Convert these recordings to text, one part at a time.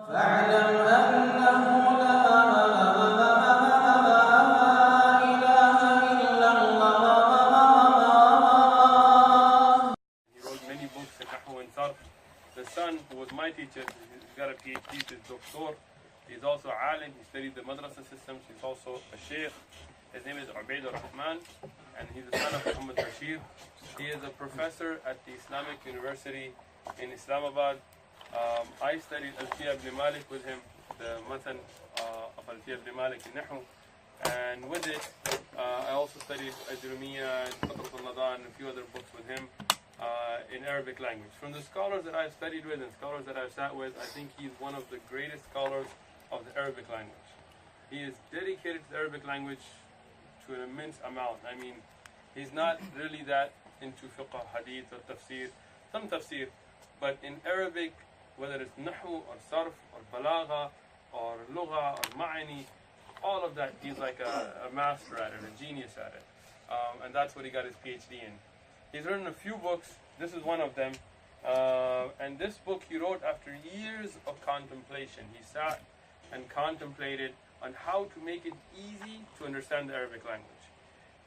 فاعلم أنه لا إله إلا الله. He wrote many books in Nahu and Sarf. The son, who was my teacher, he's got a PhD, he's doctor. He's also a alim, he studied the madrasa systems, he's also a sheikh. His name is Ubaid al-Rahman, and he's the son of Muhammad Rashid. He is a professor at the Islamic University in Islamabad. I studied Alfiya ibn Malik with him, the matan of Alfiya ibn Malik in Nahu. And with it, I also studied Ajrumiya and Qatrat al-Nadan and a few other books with him in Arabic language. From the scholars that I've studied with and scholars that I've sat with, I think he's one of the greatest scholars of the Arabic language. He is dedicated to the Arabic language to an immense amount. I mean, he's not really that into fiqh, hadith, or tafsir, some tafsir, but in Arabic, whether it's nahu or sarf or balagha or lugha or ma'ani, all of that, he's like a master at it, a genius at it. And that's what he got his PhD in. He's written a few books. This is one of them. And this book he wrote after years of contemplation. He sat and contemplated on how to make it easy to understand the Arabic language.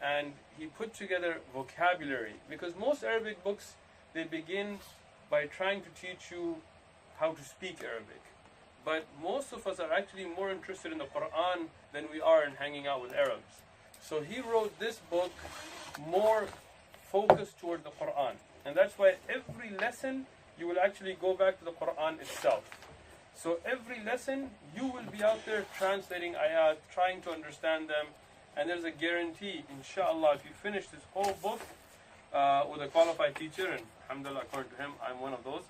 And he put together vocabulary, because most Arabic books, they begin by trying to teach you how to speak Arabic. But most of us are actually more interested in the Quran than we are in hanging out with Arabs. So he wrote this book more focused toward the Quran. And that's why every lesson you will actually go back to the Quran itself. So every lesson you will be out there translating ayat, trying to understand them. And there's a guarantee, inshallah, if you finish this whole book with a qualified teacher, and alhamdulillah, according to him, I'm one of those,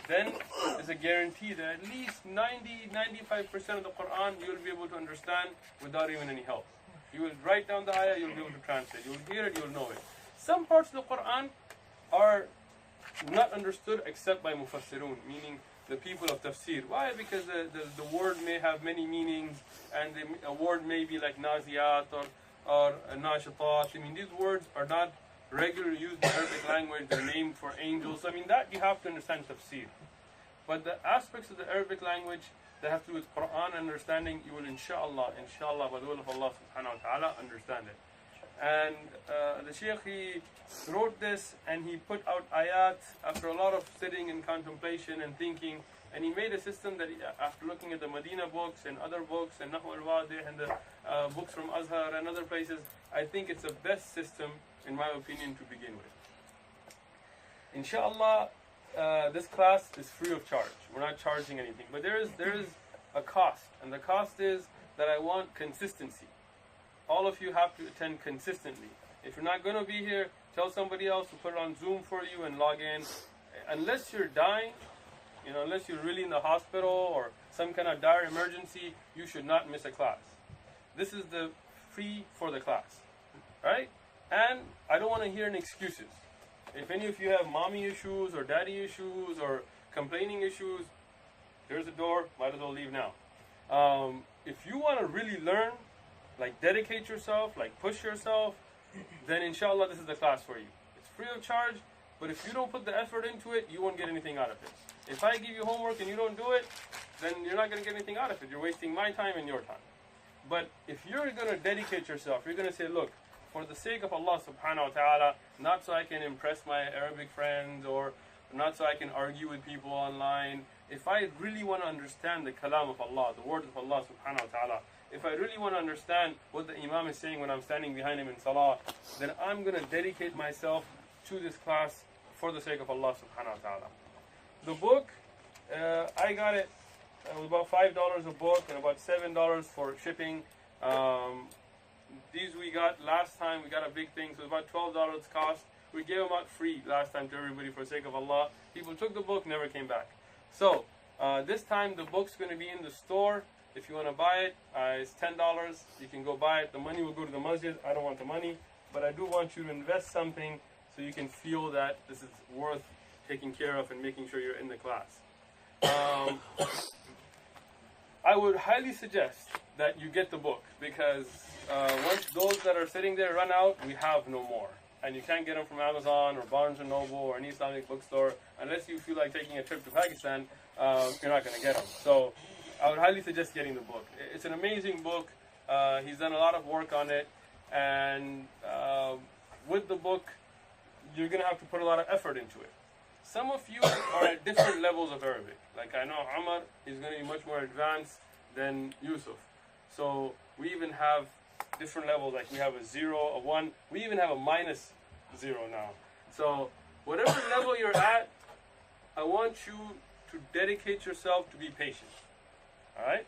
then there's a guarantee that at least 90-95% of the Quran you'll be able to understand without even any help. You will write down the ayah, you'll be able to translate. You'll hear it, you'll know it. Some parts of the Quran are not understood except by mufassirun, meaning the people of tafsir. Why? Because the word may have many meanings, and a word may be like naziyat or nashatat. I mean, these words are not regularly used in Arabic language. They're named for angels. I mean, that you have to understand tafsir. But the aspects of the Arabic language that have to do with Quran understanding, you will inshallah, by the will of Allah subhanahu wa ta'ala, understand it. And the Shaykh, he wrote this and he put out ayat after a lot of sitting and contemplation and thinking, and he made a system that after looking at the Medina books and other books and Nahu al-Wadih and the books from Azhar and other places, I think it's the best system in my opinion to begin with. Inshallah, this class is free of charge. We're not charging anything, but there is a cost, and the cost is that I want consistency. All of you have to attend consistently. If you're not going to be here, tell somebody else to put it on Zoom for you and log in. Unless you're dying, unless you're really in the hospital or some kind of dire emergency, you should not miss a class. This is the free for the class, right? And I don't want to hear any excuses. If any of you have mommy issues or daddy issues or complaining issues, here's the door, might as well leave now. If you want to really learn, like dedicate yourself, like push yourself, then inshallah this is the class for you. It's free of charge, but if you don't put the effort into it, you won't get anything out of it. If I give you homework and you don't do it, then you're not going to get anything out of it. You're wasting my time and your time. But if you're going to dedicate yourself, you're going to say, look, for the sake of Allah subhanahu wa ta'ala, not so I can impress my Arabic friends or not so I can argue with people online. If I really want to understand the kalam of Allah, the words of Allah subhanahu wa ta'ala, if I really want to understand what the Imam is saying when I'm standing behind him in salah, then I'm going to dedicate myself to this class for the sake of Allah subhanahu wa ta'ala. The book, I got it, was about $5 a book and about $7 for shipping. These we got last time, we got a big thing, so it was about $12 cost. We gave them out free last time to everybody for the sake of Allah. People took the book, never came back. So, this time the book's going to be in the store. If you want to buy it, it's $10. You can go buy it. The money will go to the masjid. I don't want the money, but I do want you to invest something so you can feel that this is worth taking care of and making sure you're in the class. I would highly suggest that you get the book, because once those that are sitting there run out, we have no more. And you can't get them from Amazon or Barnes & Noble or any Islamic bookstore unless you feel like taking a trip to Pakistan. You're not going to get them. So I would highly suggest getting the book. It's an amazing book. He's done a lot of work on it, and with the book, you're going to have to put a lot of effort into it. Some of you are at different levels of Arabic. Like I know Amar is going to be much more advanced than Yusuf. So we even have different levels, like we have a 0, a 1, we even have a -0 now. So whatever level you're at, I want you to dedicate yourself to be patient. Alright?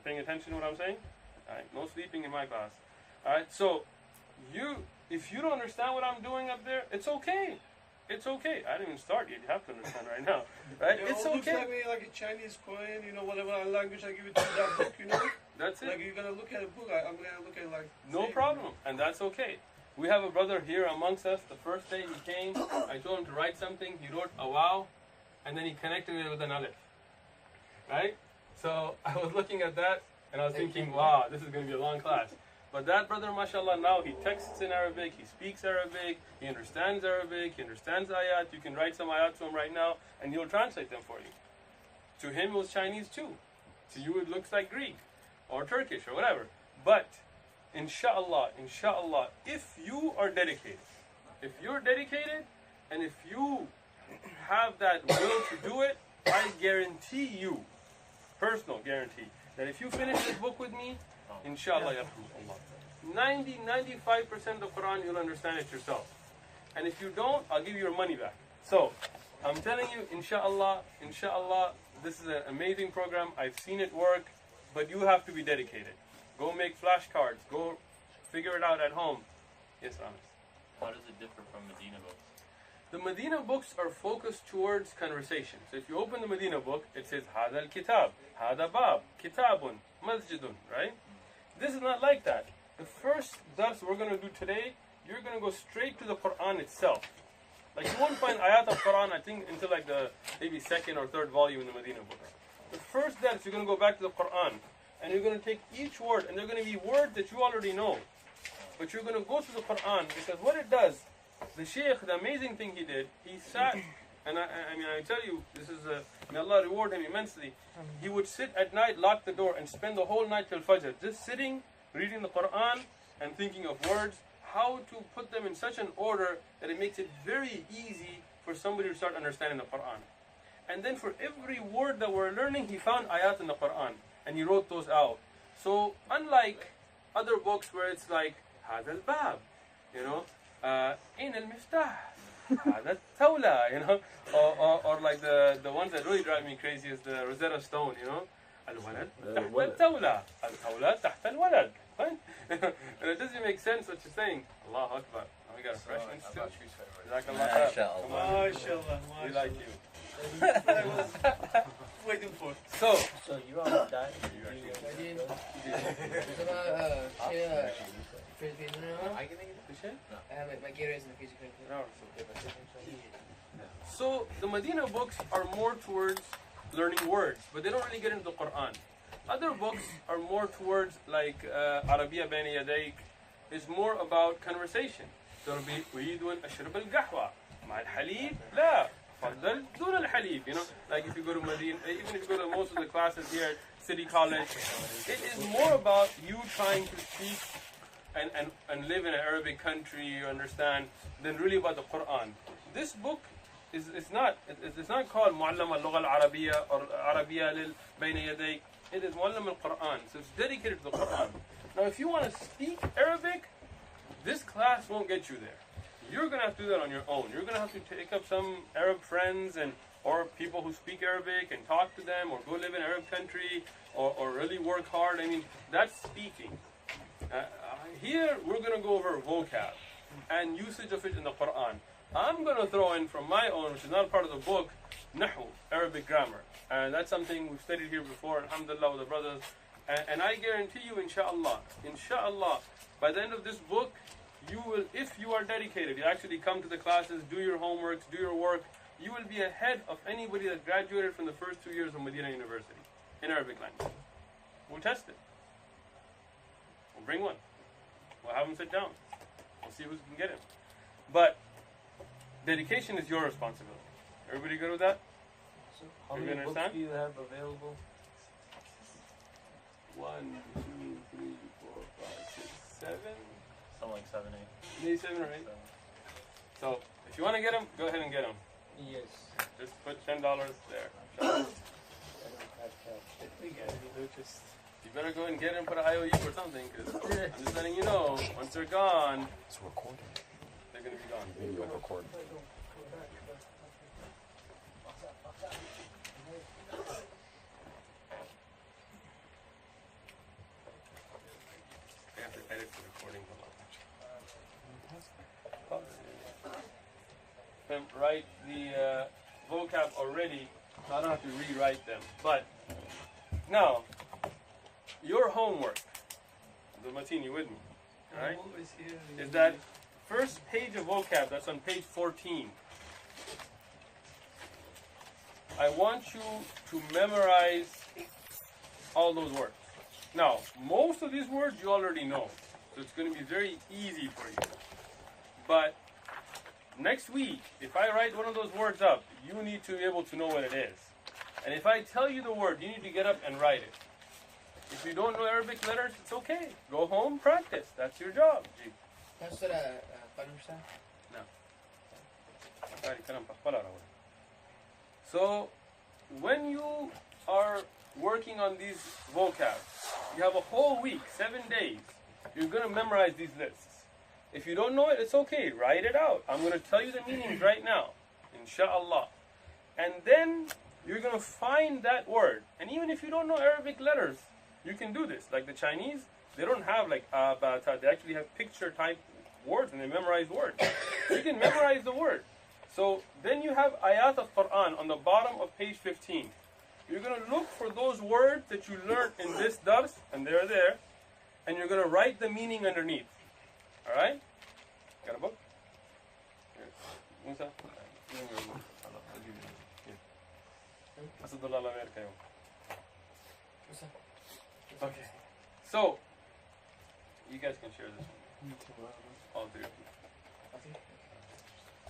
Paying attention to what I'm saying? Alright, no sleeping in my class. Alright, so if you don't understand what I'm doing up there, it's okay. It's okay. I didn't even start yet. You have to understand right now. Right? You know, It's it looks okay. like me like a Chinese coin, you know, whatever language I give it to that book, you know? That's it. Like you're gonna look at a book, I'm gonna look at it like No same. problem, and that's okay. We have a brother here amongst us. The first day he came, I told him to write something. He wrote a wow, and then he connected it with an alif. Right? So I was looking at that, and I was thinking, wow, this is going to be a long class. But that brother, mashallah, now he texts in Arabic, he speaks Arabic, he understands Arabic, he understands ayat. You can write some ayat to him right now, and he'll translate them for you. To him, it was Chinese too. To you, it looks like Greek or Turkish or whatever. But inshallah, if you are dedicated, if you're dedicated, and if you have that will to do it, I guarantee you, personal guarantee, that if you finish this book with me, inshallah, 95% of the Quran, you'll understand it yourself. And if you don't, I'll give you your money back. So, I'm telling you, inshallah, this is an amazing program. I've seen it work, but you have to be dedicated. Go make flashcards. Go figure it out at home. Yes, Anas. How does it differ from Medina books? The Medina books are focused towards conversation. So if you open the Medina book, it says هذا الكتاب, هذا باب, كتاب, مسجد, right? This is not like that. The first dars we're going to do today, you're going to go straight to the Quran itself. Like you won't find ayat of Quran, I think, until like the maybe second or third volume in the Medina books. The first dars, you're going to go back to the Quran, and you're going to take each word, and they're going to be words that you already know. But you're going to go to the Quran, because what it does, the Shaykh, the amazing thing he did, he sat, and I mean, I tell you, this is may Allah reward him immensely. He would sit at night, lock the door, and spend the whole night till Fajr, just sitting, reading the Quran, and thinking of words, how to put them in such an order that it makes it very easy for somebody to start understanding the Quran. And then for every word that we're learning, he found ayat in the Quran, and he wrote those out. So unlike other books where it's like, هذا الباب, you know, أين المفتاح, هذا الطاولة, you know, or like the ones that really drive me crazy is the Rosetta Stone, you know, الولد تحت الطاولة, الطاولة تحت الولد. Right? And it doesn't make sense what you're saying. Allahu Akbar. Oh, we got a fresh one still. Jazakallah khair. MashaAllah. We like you. I was waiting for. So you're on the diet? So the Medina books are more towards learning words, but they don't really get into the Quran. Other books are more towards like Arabiya Bayna Yadayk, is more about conversation. So it'll be أريد أن أشرب القهوة مع الحليب لا فضل دون الحليب. You know, like if you go to Medina, even if you go to most of the classes here at City College, it is more about you trying to speak and live in an Arabic country, you understand, than really about the Quran. This book it's not called معلم اللغة العربية or عربية بين يديك. It is معلم القرآن, so it's dedicated to the Quran. Now, if you want to speak Arabic, this class won't get you there. You're going to have to do that on your own. You're going to have to take up some Arab friends or people who speak Arabic and talk to them, or go live in an Arab country, or really work hard. I mean, that's speaking. Here, we're going to go over vocab and usage of it in the Quran. I'm going to throw in from my own, which is not part of the book, Nahu, Arabic grammar. And that's something we've studied here before, alhamdulillah, with the brothers. And I guarantee you, inshallah, by the end of this book, you will, if you are dedicated, you actually come to the classes, do your homeworks, do your work, you will be ahead of anybody that graduated from the first 2 years of Medina University in Arabic language. We'll test it. We'll bring one. We'll have him sit down. We'll see who can get him. But dedication is your responsibility. Everybody good with that? How many books do you have available? 1, 2, 3, 4, 5, 6, 7. Something like 7, 8. Maybe 7 or 8. So if you want to get them, go ahead and get them. Yes. Just put $10 there. I don't have cash. You better go and get them, put an IOU or something, because I'm just letting you know, once they're gone, It's recording. they're going to be gone. Video recording. I have to edit the recording. Write the vocab already, so I don't have to rewrite them. But now, your homework, the Martin, you with me? All right? Is that first page of vocab that's on page 14. I want you to memorize all those words. Now, most of these words you already know, so it's going to be very easy for you. But next week, if I write one of those words up, you need to be able to know what it is. And if I tell you the word, you need to get up and write it. If you don't know Arabic letters, it's okay. Go home, practice. That's your job. So, when you are working on these vocab, you have a whole week, 7 days. You're going to memorize these lists. If you don't know it, it's okay. Write it out. I'm going to tell you the meanings right now. Insha'Allah. And then you're going to find that word. And even if you don't know Arabic letters, you can do this. Like the Chinese, they don't have like ta. They actually have picture type words and they memorize words. You can memorize the word. So then you have ayat of Quran on the bottom of page 15. You're going to look for those words that you learned in this dars, and they're there. And you're going to write the meaning underneath. Alright? Got a book? Here. Musa? Okay. So, you guys can share this one. All three of you.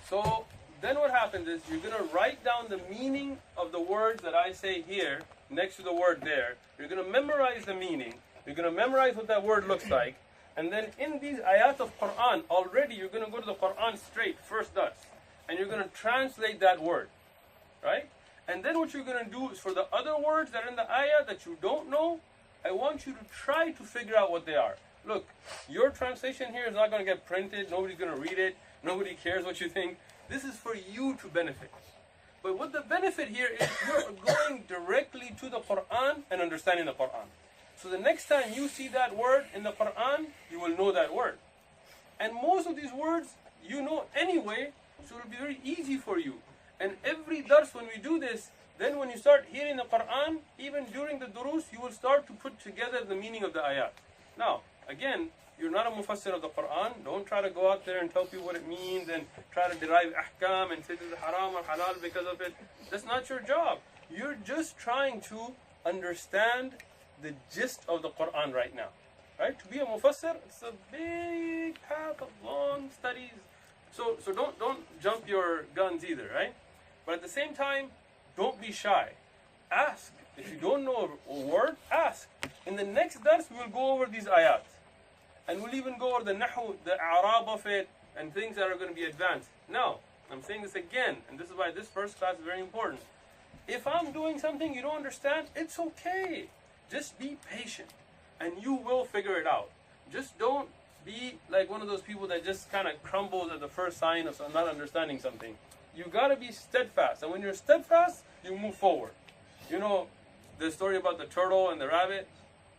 So, then what happens is you're going to write down the meaning of the words that I say here, next to the word there. You're going to memorize the meaning. You're going to memorize what that word looks like. And then in these ayat of Quran, already you're going to go to the Quran straight, first dars. And you're going to translate that word. Right? And then what you're going to do is for the other words that are in the ayah that you don't know, I want you to try to figure out what they are. Look, your translation here is not going to get printed. Nobody's going to read it. Nobody cares what you think. This is for you to benefit. But what the benefit here is you're going directly to the Quran and understanding the Quran. So the next time you see that word in the Quran, you will know that word. And most of these words you know anyway, so it will be very easy for you. And every dars when we do this, then when you start hearing the Quran, even during the durus, you will start to put together the meaning of the ayat. Now, again, you're not a mufassir of the Quran. Don't try to go out there and tell people what it means and try to derive ahkam and say this is haram or halal because of it. That's not your job. You're just trying to understand the gist of the Quran right now. Right? To be a mufassir, it's a big path of long studies. So don't jump your guns either, right? But at the same time, don't be shy. Ask. If you don't know a word, ask. In the next dars, we will go over these ayat. And we'll even go over the Nahu, the Arab of it, and things that are going to be advanced. Now, I'm saying this again, and this is why this first class is very important. If I'm doing something you don't understand, it's okay. Just be patient, and you will figure it out. Just don't be like one of those people that just kind of crumbles at the first sign of not understanding something. You got to be steadfast, and when you're steadfast, you move forward. You know the story about the turtle and the rabbit,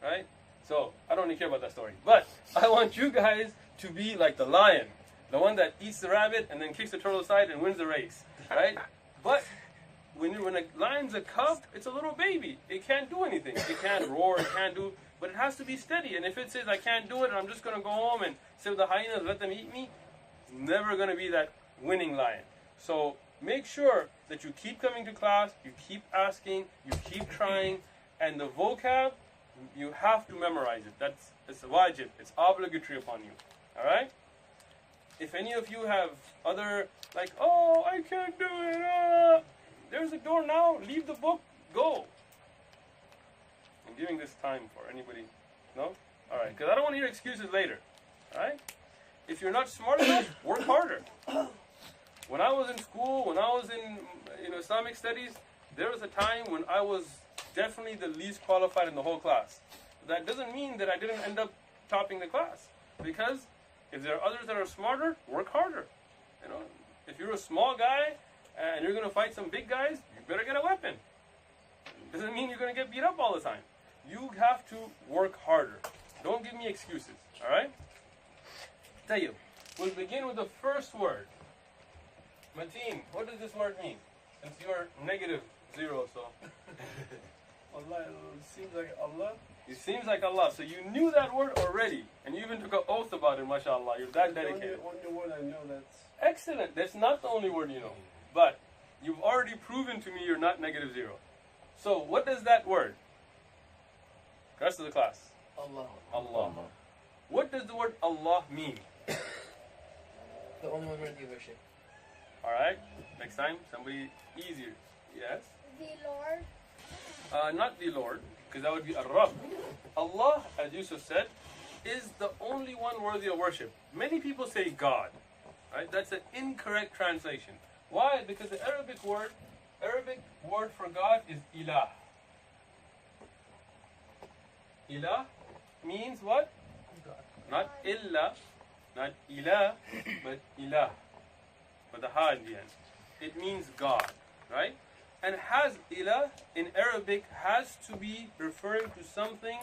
right? So, I don't really care about that story. But I want you guys to be like the lion. The one that eats the rabbit and then kicks the turtle aside and wins the race. Right? But when a lion's a cub, it's a little baby. It can't do anything. It can't roar, it can't do... But it has to be steady. And if it says, I can't do it, and I'm just going to go home and sit with the hyenas, let them eat me, it's never going to be that winning lion. So, make sure that you keep coming to class, you keep asking, you keep trying, and the vocab, you have to memorize it. It's a wajib. It's obligatory upon you. Alright? If any of you have other, like, oh, I can't do it. There's a door now. Leave the book. Go. And giving this time for anybody. No? Alright, because I don't want to hear excuses later. Alright? If you're not smart enough, work harder. When I was in school, when I was in Islamic studies, there was a time when I was definitely the least qualified in the whole class. That doesn't mean that I didn't end up topping the class. Because if there are others that are smarter, work harder. If you're a small guy and you're going to fight some big guys, you better get a weapon. Doesn't mean you're going to get beat up all the time. You have to work harder. Don't give me excuses. Alright? Tayyib. We'll begin with the first word. Mateen, what does this word mean? Since you're -0, so. Allah, it seems like Allah. It seems like Allah. So you knew that word already. And you even took an oath about it, mashallah. You're that dedicated. The only word I know that's... Excellent. That's not the only word you know. But you've already proven to me you're not -0. So what does that word? Rest of the class. Allah. Allah. What does the word Allah mean? The only one worthy of worship. Alright. Next time, somebody easier. Yes? The Lord. Not the Lord, because that would be Ar-Rabb. Allah, as Yusuf said, is the only one worthy of worship. Many people say God. Right? That's an incorrect translation. Why? Because the Arabic word for God is Ilah. Ilah means what? Not Illa, not Ilah, but Ilah. With the ha in the end. It means God. Right? And has Ilah in Arabic has to be referring to something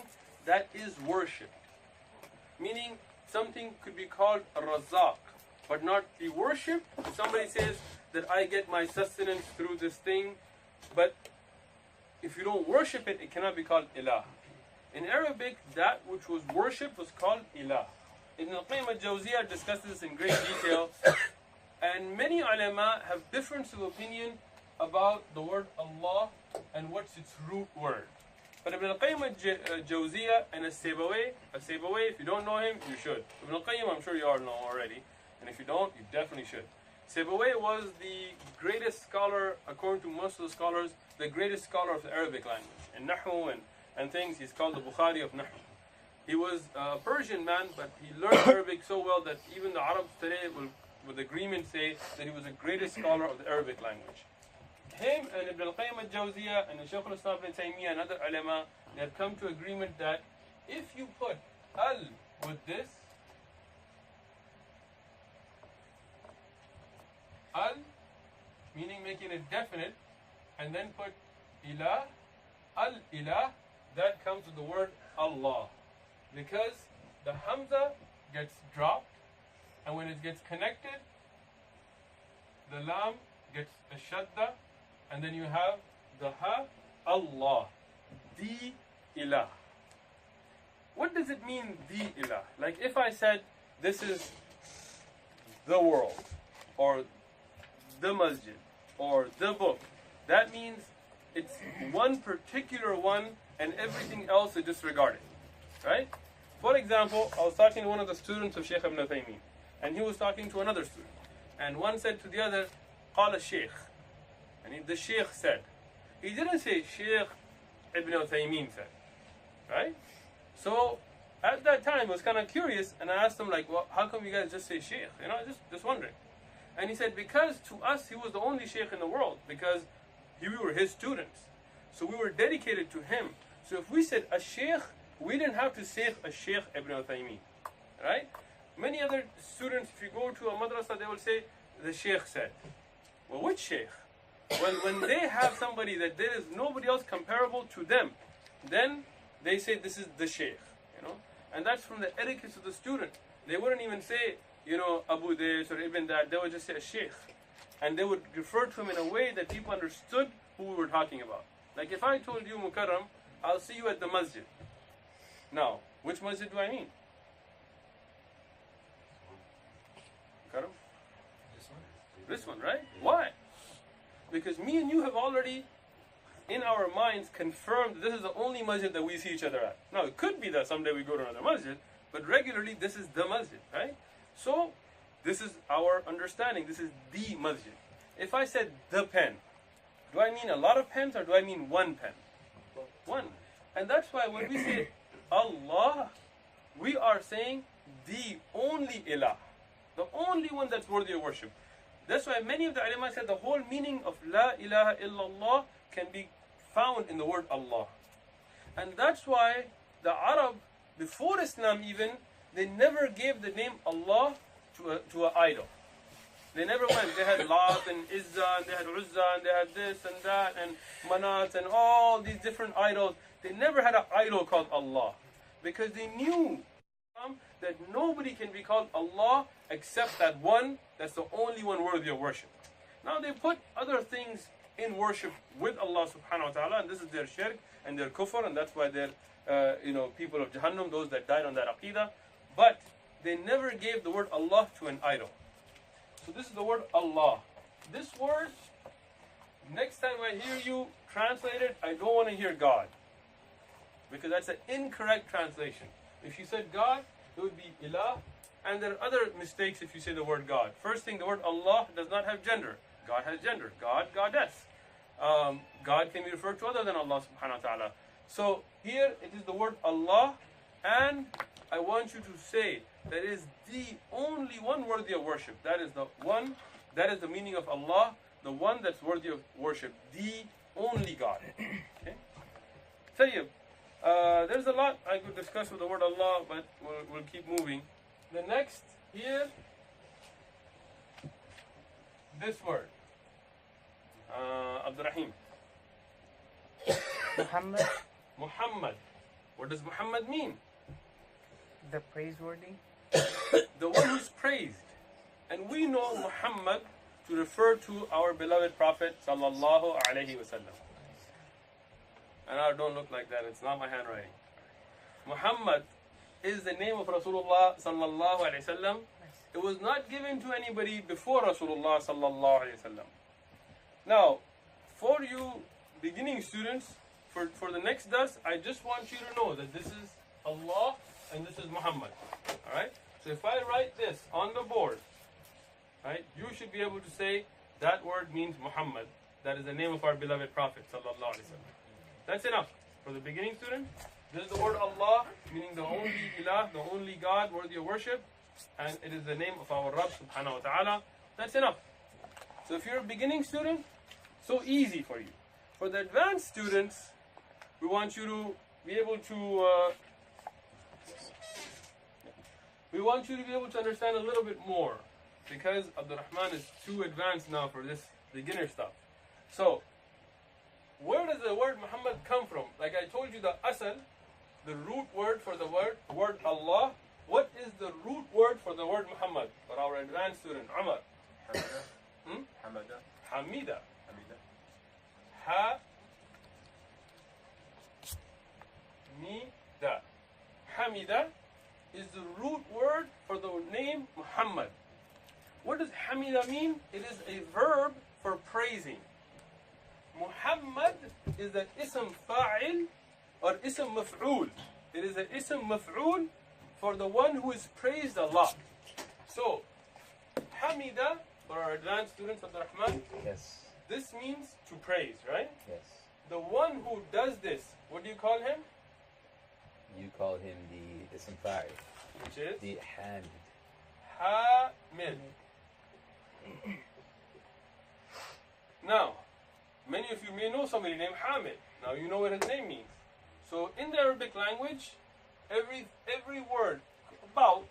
that is worshipped. Meaning something could be called a Razaq, but not be worshipped. If somebody says that I get my sustenance through this thing, but if you don't worship it, it cannot be called Ilah. In Arabic, that which was worshipped was called Ilah. Ibn al-Qayyim al-Jawziyah discusses this in great detail, and many ulama have difference of opinion about the word Allah and what's its root word. But Ibn al-Qayyim al-Jawziyah and As-Sibawayh, if you don't know him, you should. Ibn al-Qayyim, I'm sure you all know already. And if you don't, you definitely should. Sibawayh was the greatest scholar, according to most of the scholars, the greatest scholar of the Arabic language. In Nahu and things, he's called the Bukhari of Nahu. He was a Persian man, but he learned Arabic so well that even the Arabs today will, with agreement, say that he was the greatest scholar of the Arabic language. Him and Ibn al-Qayyim al-Jawziyah and the Shaykh al-Islam ibn Taymiyyah and other ulama, they have come to agreement that if you put al with this, al, meaning making it definite, and then put ilah, al-ilah, that comes with the word Allah. Because the hamza gets dropped, and when it gets connected, the lam gets a shadda, and then you have the ha, Allah, the ilah. What does it mean, the ilah? Like if I said, this is the world, or the masjid, or the book, that means it's one particular one, and everything else is disregarded. Right? For example, I was talking to one of the students of Shaykh ibn Taymiyyah, and he was talking to another student. And one said to the other, قال Shaykh. And the Shaykh said. He didn't say Shaykh ibn Taymiyyah said. Right? So, at that time, I was kind of curious, and I asked him, like, well, how come you guys just say Shaykh? Just wondering. And he said, because to us, he was the only Shaykh in the world, because we were his students. So we were dedicated to him. So if we said a Shaykh, we didn't have to say a Shaykh ibn Taymiyyah. Right? Many other students, if you go to a madrasa, they will say, the Shaykh said. Well, which Shaykh? Well, when they have somebody that there is nobody else comparable to them, then they say this is the Shaykh. And that's from the etiquette of the student. They wouldn't even say, Abu this or Ibn that. They would just say a Shaykh. And they would refer to him in a way that people understood who we were talking about. Like if I told you, Mukarram, I'll see you at the masjid. Now, which masjid do I mean? Mukarram? This one, right? Why? Because me and you have already, in our minds, confirmed that this is the only masjid that we see each other at. Now, it could be that someday we go to another masjid, but regularly this is the masjid, right? So, this is our understanding. This is the masjid. If I said the pen, do I mean a lot of pens or do I mean one pen? One. And that's why when we say Allah, we are saying the only ilah, the only one that's worthy of worship. That's why many of the ulama said the whole meaning of La ilaha illallah can be found in the word Allah. And that's why the Arab, before Islam even, they never gave the name Allah to an idol. They never went. They had Lat and Izzah, and they had Uzza, and they had this and that, and Manat, and all these different idols. They never had an idol called Allah. Because they knew that nobody can be called Allah except that one, that's the only one worthy of worship. Now they put other things in worship with Allah subhanahu wa ta'ala, and this is their shirk and their kufr, and that's why they're people of Jahannam, those that died on that aqidah. But they never gave the word Allah to an idol. So this is the word Allah. This word, next time I hear you translate it, I don't want to hear God, because that's an incorrect translation. If you said God, it would be ilah, and there are other mistakes if you say the word God. First thing, the word Allah does not have gender. God has gender. God, goddess. God can be referred to other than Allah subhanahu wa ta'ala. So here it is the word Allah, and I want you to say that is the only one worthy of worship. That is the one, that is the meaning of Allah, the one that's worthy of worship, the only God. Okay? Tayyib. There's a lot I could discuss with the word Allah, but we'll keep moving. The next here, this word, Abdurrahim. Muhammad, Muhammad. What does Muhammad mean? the praiseworthy. The one who's praised. And we know Muhammad to refer to our beloved Prophet sallallahu alaihi wasallam. And I don't look like that, it's not my handwriting. Muhammad is the name of Rasulullah sallallahu alaihi wasallam. It was not given to anybody before Rasulullah sallallahu alaihi wasallam. Now, for you beginning students, for the next dars, I just want you to know that this is Allah and this is Muhammad. Alright? So if I write this on the board, right, you should be able to say that word means Muhammad. That is the name of our beloved Prophet sallallahu alaihi wasallam. That's enough. For the beginning student, this is the word Allah, meaning the only ilah, the only God worthy of worship, and it is the name of our Rabb subhanahu wa ta'ala. That's enough. So if you're a beginning student, so easy for you. For the advanced students, we want you to be able to understand a little bit more, because Abdurrahman is too advanced now for this beginner stuff. So, where does the word Muhammad come from? Like I told you, the asal, the root word for the word Allah. What is the root word for the word Muhammad? For our advanced student, Umar. Hamida. Hamida. Hamida. Hamida is the root word for the name Muhammad. What does Hamida mean? It is a verb for praising. Muhammad is the ism fa'il or ism maf'ul. It is the ism maf'ul for the one who is praised a lot. So, Hamida, for our advanced students of the Rahman, Yes. this means to praise, right? Yes. The one who does this, what do you call him? You call him the ism fa'il. Which is? The hamid. Hamid. Now, many of you may know somebody named Hamid. Now you know what his name means. So in the Arabic language, every word about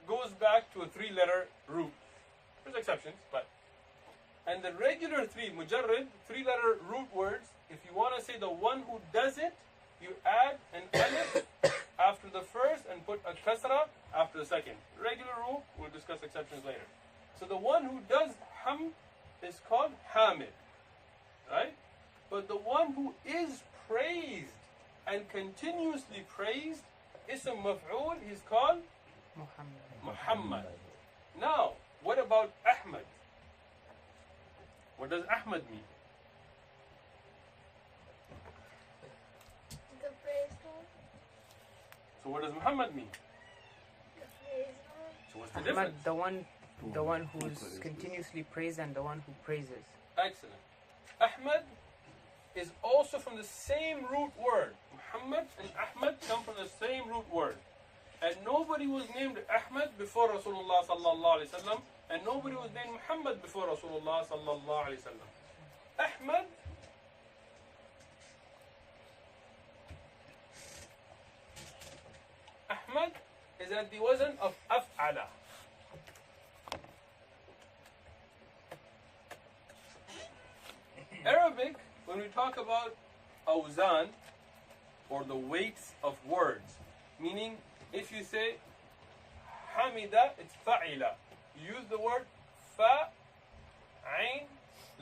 goes back to a three-letter root. There's exceptions, but and the regular mujarrid, three-letter root words, if you want to say the one who does it, you add an alif after the first and put a kasra after the second. Regular rule, we'll discuss exceptions later. So the one who does ham is called Hamid, right? But the one who is praised and continuously praised, ism maf'ul, he's called Muhammad. Now, what about Ahmad? What does Ahmad mean? The praised one. So what does Muhammad mean? The praised one. So what's the Ahmad, difference? the one who is continuously praised and the one who praises. Excellent. Ahmad is also from the same root word. Muhammad and Ahmad come from the same root word. And nobody was named Ahmad before Rasulullah sallallahu alaihi wasallam, and nobody was named Muhammad before Rasulullah sallallahu alaihi wasallam. Ahmad is at the wazn of af'ala. Arabic, when we talk about awzan, or the weights of words, meaning if you say hamida, it's fa'ila. You use the word fa, ain,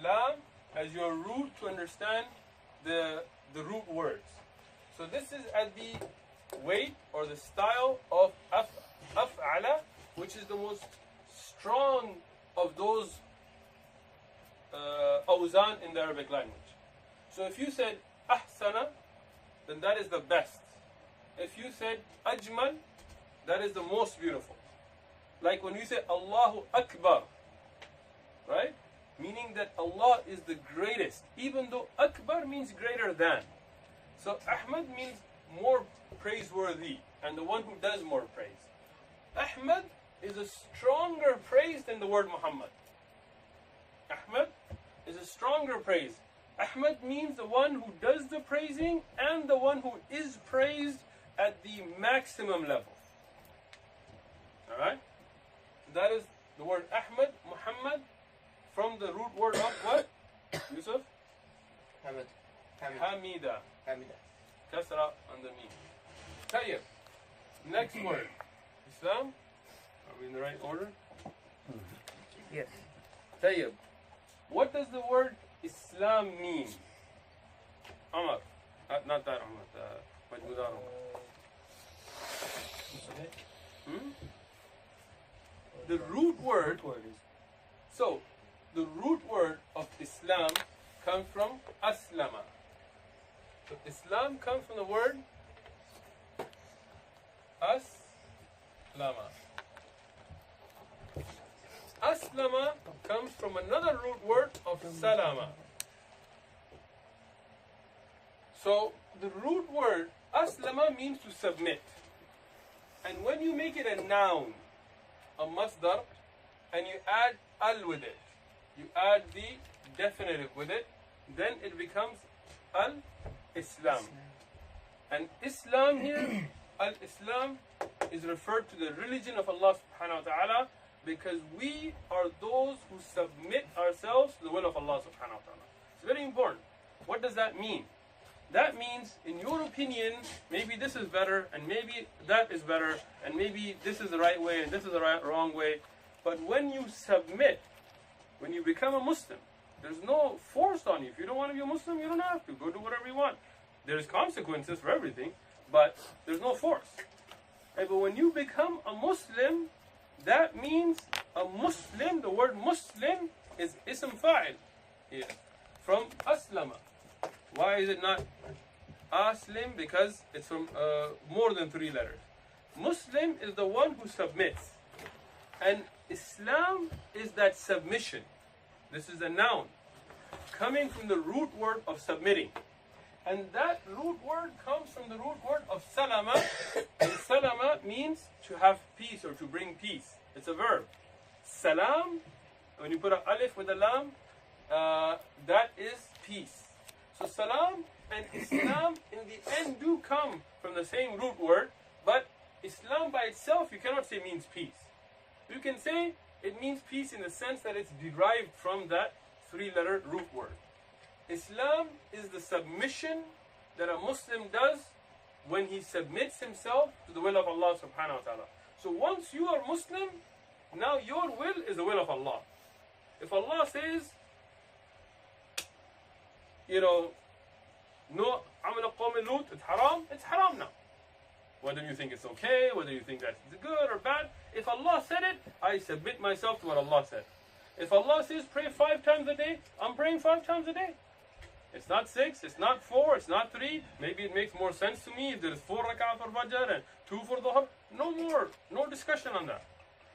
lam as your root to understand the root words. So this is at the weight or the style of af'ala, which is the most strong of those awzan in the Arabic language. So if you said ahsana, then that is the best. If you said ajmal, that is the most beautiful. Like when you say Allahu Akbar, right? Meaning that Allah is the greatest, even though Akbar means greater than. So Ahmad means more praiseworthy, and the one who does more praise. Ahmad is a stronger praise than the word Muhammad. Ahmad is a stronger praise. Ahmad means the one who does the praising and the one who is praised at the maximum level. Alright? That is the word Ahmad, Muhammad, from the root word of what? Yusuf? Hamid. Hamida. Hamida. Kasra on the meme. Tayyib. Next word. Islam. Are we in the right order? Yes. Tayyib. What does the word Islam mean? Umar. Not that Umar. Majmudar Umar. The root word. So, the root word of Islam comes from Aslama. So Islam comes from the word Aslama. Aslama comes from another root word of Salama. So the root word Aslama means to submit. And when you make it a noun, a masdar, and you add al with it, you add the definitive with it, then it becomes al-Islam. And Islam here, al-Islam, is referred to the religion of Allah subhanahu wa ta'ala, because we are those who submit ourselves to the will of Allah subhanahu wa ta'ala. It's very important. What does that mean? That means, in your opinion, maybe this is better, and maybe that is better, and maybe this is the right way, and this is the wrong way. But when you submit, when you become a Muslim, there's no force on you. If you don't want to be a Muslim, you don't have to. Go do whatever you want. There's consequences for everything, but there's no force. Right? But when you become a Muslim, that means a Muslim, the word Muslim is ism fa'il here, from aslama. Why is it not aslim? Because it's from more than 3 letters. Muslim is the one who submits. And Islam is that submission. This is a noun coming from the root word of submitting. And that root word comes from the root word of salama. And salama means to have peace or to bring peace. It's a verb. Salam, when you put an alif with a lam, that is peace. So salam and Islam in the end do come from the same root word, but Islam by itself you cannot say means peace. You can say it means peace in the sense that it's derived from that 3-letter root word. Islam is the submission that a Muslim does when he submits himself to the will of Allah subhanahu wa ta'ala. So once you are Muslim, now your will is the will of Allah. If Allah says, no amal qawm lut, it's haram now. Whether you think it's okay, whether you think that's good or bad, if Allah said it, I submit myself to what Allah said. If Allah says pray 5 times a day, I'm praying 5 times a day. It's not 6, it's not 4, it's not 3. Maybe it makes more sense to me if there is 4 rak'ah for Fajr and 2 for Dhuhr. No more, no discussion on that.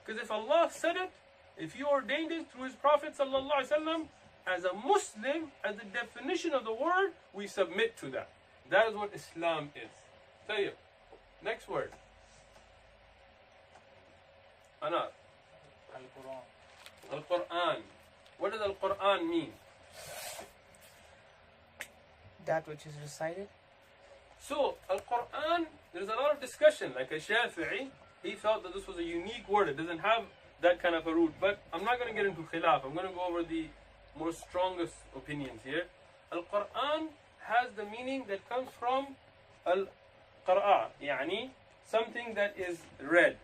Because if Allah said it, if He ordained it through His Prophet sallallahu alaihi wasallam, as a Muslim, as the definition of the word, we submit to that. That is what Islam is. طيب. Next word. Anar. Al-Qur'an. What does Al-Qur'an mean? That which is recited. So, Al-Qur'an, there's a lot of discussion. Like a Shafi'i, he felt that this was a unique word. It doesn't have that kind of a root. But I'm not going to get into khilaf. I'm going to go over the more strongest opinions here. Al-Qur'an has the meaning that comes from Al-Qara'a, يعني something that is read.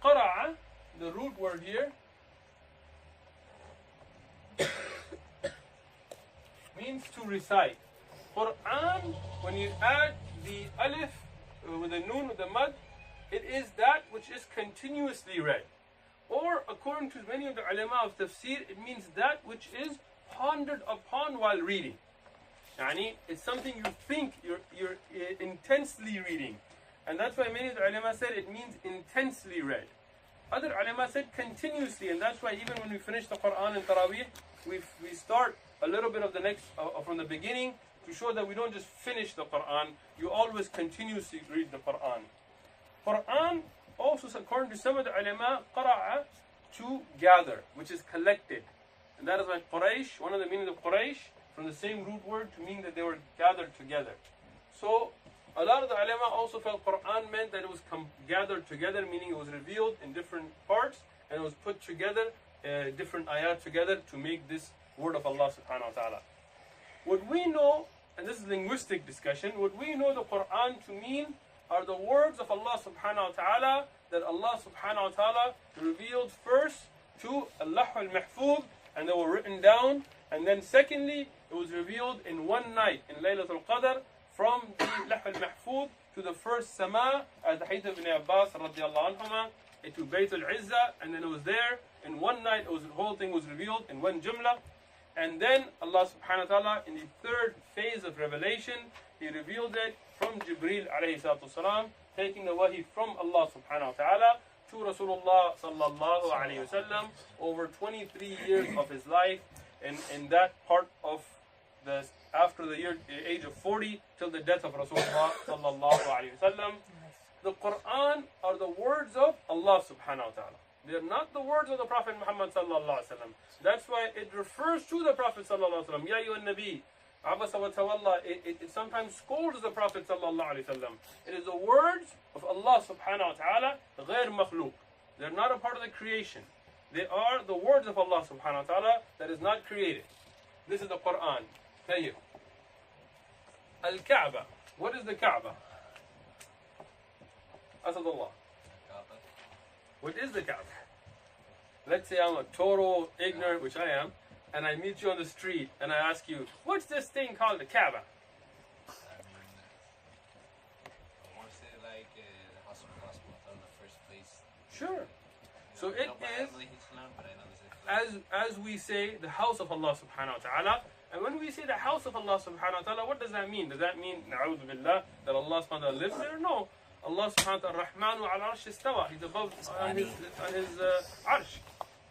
Qara'a, the root word here, means to recite. Quran, when you add the alif with the noon with the mad, it is that which is continuously read. Or according to many of the ulama of tafsir, it means that which is pondered upon while reading. Yani, it's something you think you're intensely reading. And that's why many of the ulama said it means intensely read. Other ulama said continuously, and that's why even when we finish the Quran and Taraweeh, we start a little bit of the next from the beginning to show that we don't just finish the Quran, you always continuously read the Quran. Quran also, according to some of the ulama, qara'a, to gather, which is collected. And that is why Quraysh, one of the meanings of Quraysh, from the same root word to mean that they were gathered together. So, a lot of the ulama also felt Quran meant that it was gathered together, meaning it was revealed in different parts, and it was put together, different ayat together to make this word of Allah subhanahu wa ta'ala. What we know, and this is linguistic discussion, what we know the Quran to mean are the words of Allah subhanahu wa ta'ala that Allah subhanahu wa ta'ala revealed first to Allah al-Mahfuz, and they were written down, and then secondly, it was revealed in one night, in Laylatul Qadr, from the Allah al-Mahfuz to the first Sama, as the hadith of Ibn Abbas radiallahu anhuma, to Bayt al-Izzah, and then it was there, in one night, the whole thing was revealed in one jumla. And then Allah subhanahu wa ta'ala, in the third phase of revelation, He revealed it from Jibreel alayhi salatu wasalam, taking the wahi from Allah subhanahu wa ta'ala to Rasulullah sallallahu alayhi wasallam over 23 years of his life, and in that part of the after the age of 40 till the death of Rasulullah sallallahu alayhi wasallam. The Quran are the words of Allah subhanahu wa ta'ala. They are not the words of the Prophet Muhammad sallallahu alaihi wasallam. That's why it refers to the Prophet sallallahu alaihi wasallam. Ya ayyuhan nabi, abasa wa tawalla. It sometimes scolds the Prophet sallallahu alaihi wasallam. It is the words of Allah subhanahu wa ta'ala, غير مخلوق. They're not a part of the creation. They are the words of Allah subhanahu wa ta'ala that is not created. This is the Quran. Tayyib. Al-Kaaba. What is the Kaaba? Asadullah. What is the Kaaba? Let's say I'm a total ignorant, which I am, and I meet you on the street and I ask you, what's this thing called the Kaaba? I want to say like the house of Allah in the first place. Sure. So it is, as we say, the house of Allah subhanahu wa ta'ala. And when we say the house of Allah subhanahu wa ta'ala, what does that mean? Does that mean, na'udhu billah, that Allah subhanahu wa ta'ala lives there? No. Allah subhanahu wa ta'ala, Rahmanu ala arsh istawa. He's above on his arsh.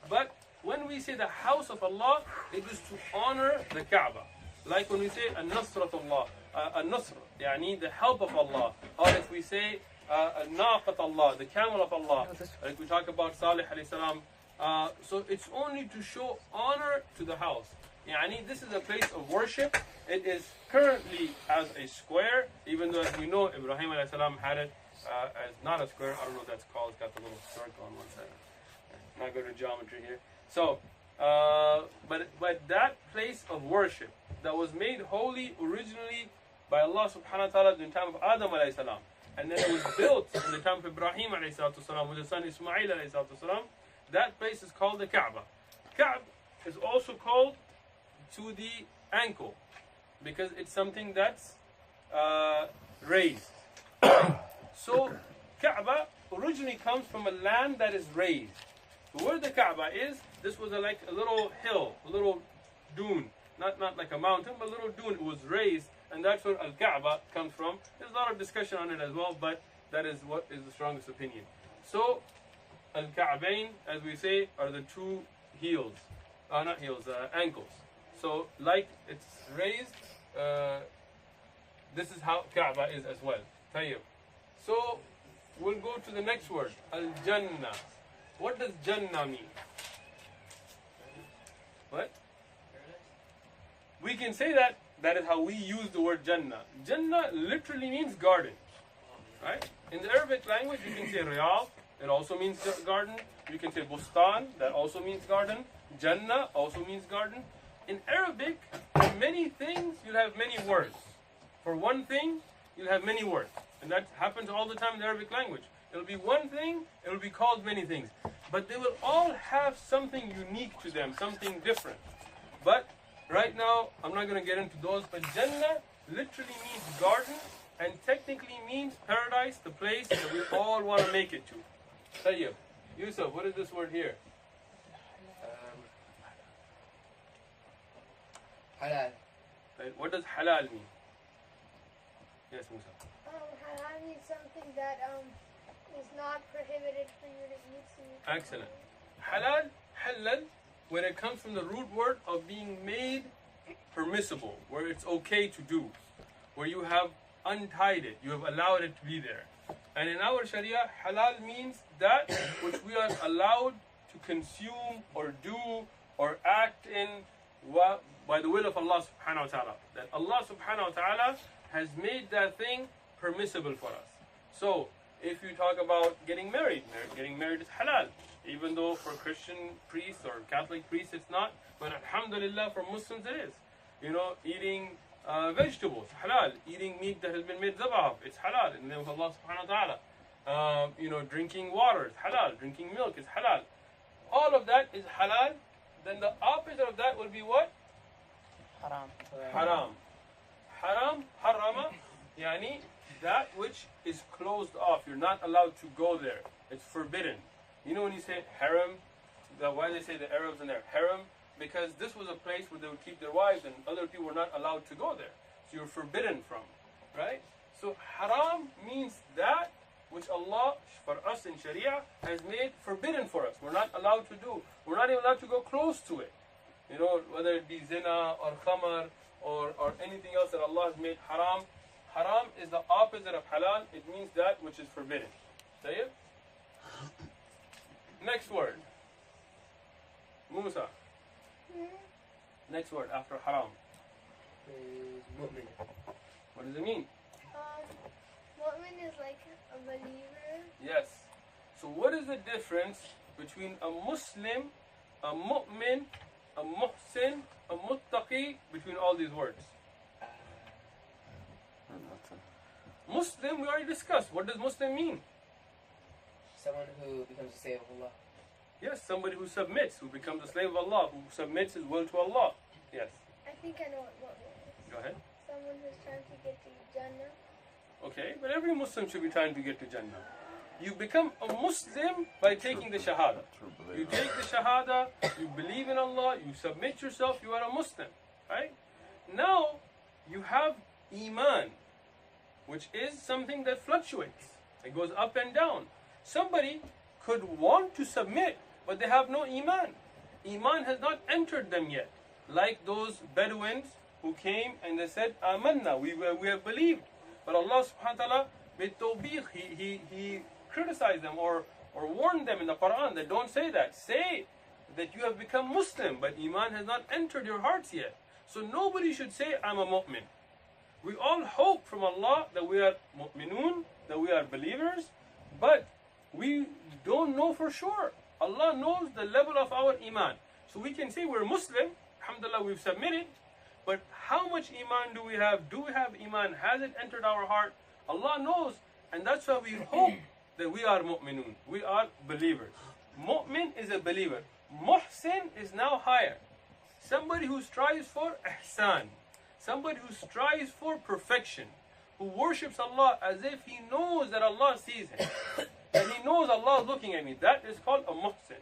But when we say the house of Allah, it is to honor the Kaaba. Like when we say an-nasratullah, an-nasr, yani the help of Allah. Or if we say naqat Allah, the camel of Allah. Like we talk about Salih alayhi salam. So it's only to show honor to the house. Yani this is a place of worship. It is currently as a square, even though as we know Ibrahim alayhi salam had it as not a square. I don't know what that's called. It's got the little circle on one side. Not good at geometry here. So, but that place of worship that was made holy originally by Allah subhanahu wa ta'ala in the time of Adam alayhi salam, and then it was built in the time of Ibrahim alayhi salatu salam with his son Ismail alayhi salatu salam, that place is called the Kaaba. Kaaba is also called to the ankle because it's something that's raised. So Kaaba originally comes from a land that is raised. Where the Kaaba is, this was like a little hill, a little dune, not like a mountain, but a little dune. It was raised, and that's where Al-Kaaba comes from. There's a lot of discussion on it as well, but that is what is the strongest opinion. So Al-Ka'bayn, as we say, are the two heels. not heels, ankles. So like it's raised, this is how Kaaba is as well. طيب. So we'll go to the next word, al-Jannah. What does Jannah mean? What? We can say that is how we use the word Jannah. Jannah literally means garden. Right? In the Arabic language, you can say Riyadh, it also means garden. You can say Bustan, that also means garden. Jannah also means garden. In Arabic, for many things, you'll have many words. For one thing, you'll have many words. And that happens all the time in the Arabic language. It'll be one thing, it'll be called many things. But they will all have something unique to them, something different. But right now, I'm not going to get into those, but Jannah literally means garden and technically means paradise, the place that we all want to make it to. Tayyib. Yusuf, what is this word here? Halal. Right? What does halal mean? Yes, Musa. Halal means something that is not prohibited for you to eat. So you can Excellent. Halal, halal, when it comes from the root word of being made permissible, where it's okay to do, where you have untied it, you have allowed it to be there. And in our Sharia, halal means that which we are allowed to consume or do or act in by the will of Allah subhanahu wa ta'ala. That Allah subhanahu wa ta'ala has made that thing permissible for us. So, if you talk about getting married is halal. Even though for Christian priests or Catholic priests it's not, but alhamdulillah for Muslims it is. You know, eating vegetables, halal. Eating meat that has been made zabah, it's halal in the name of Allah subhanahu wa ta'ala. You know, drinking water is halal. Drinking milk is halal. All of that is halal. Then the opposite of that will be what? Haram. Haram. Haram, harama, yani that which is closed off. You're not allowed to go there. It's forbidden. You know when you say harem, why they say the Arabs in there harem? Because this was a place where they would keep their wives and other people were not allowed to go there. So you're forbidden from, right? So haram means that which Allah, for us in Sharia, has made forbidden for us. We're not allowed to do. We're not even allowed to go close to it. You know, whether it be zina or khamar or anything else that Allah has made haram. Haram is the opposite of halal. It means that which is forbidden. Tayyib? Next word. Musa. Next word after haram. Is mu'min. What does it mean? Mu'min is like a believer. Yes. So what is the difference between a Muslim, a mu'min, a muhsin, a muttaqi, between all these words? Muslim, we already discussed. What does Muslim mean? Someone who becomes a slave of Allah. Yes, somebody who submits, who becomes a slave of Allah, who submits his will to Allah. Yes. I think I know what mu'min is. Go ahead. Someone who's trying to get to Jannah. Okay, but every Muslim should be trying to get to Jannah. You become a Muslim by taking the Shahada. You take the Shahada, you believe in Allah, you submit yourself, you are a Muslim. Right? Now, you have Iman, which is something that fluctuates. It goes up and down. Somebody could want to submit, but they have no Iman. Iman has not entered them yet. Like those Bedouins who came and they said, Amanna, we have believed. But Allah subhanahu wa ta'ala, bitawbiq, He criticized them or warned them in the Quran that don't say that. Say that you have become Muslim, but Iman has not entered your hearts yet. So nobody should say, I'm a mu'min. We all hope from Allah that we are mu'minun, that we are believers, but we don't know for sure. Allah knows the level of our Iman. So we can say we're Muslim, alhamdulillah, we've submitted, but how much Iman do we have? Do we have Iman? Has it entered our heart? Allah knows, and that's why we hope that we are mu'minun. We are believers. Mu'min is a believer. Muhsin is now higher. Somebody who strives for ihsan. Somebody who strives for perfection. Who worships Allah as if he knows that Allah sees him. And he knows Allah is looking at me. That is called a muhsin.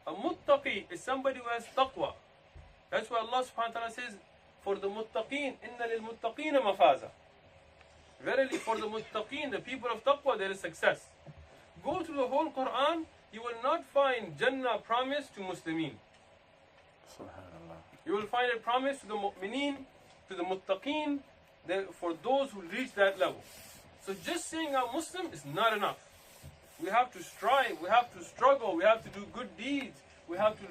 A muttaqi is somebody who has taqwa. That's why Allah subhanahu wa ta'ala says, for the muttaqeen, inna lil muttaqeen mafaza. Verily for the muttaqeen, the people of taqwa, there is success. Go through the whole Quran, you will not find Jannah promised to Muslimin. Subhanallah. You will find a promise to the mu'mineen, to the muttaqeen, for those who reach that level. So just saying I'm Muslim is not enough. We have to strive, we have to struggle, we have to do good deeds, we have to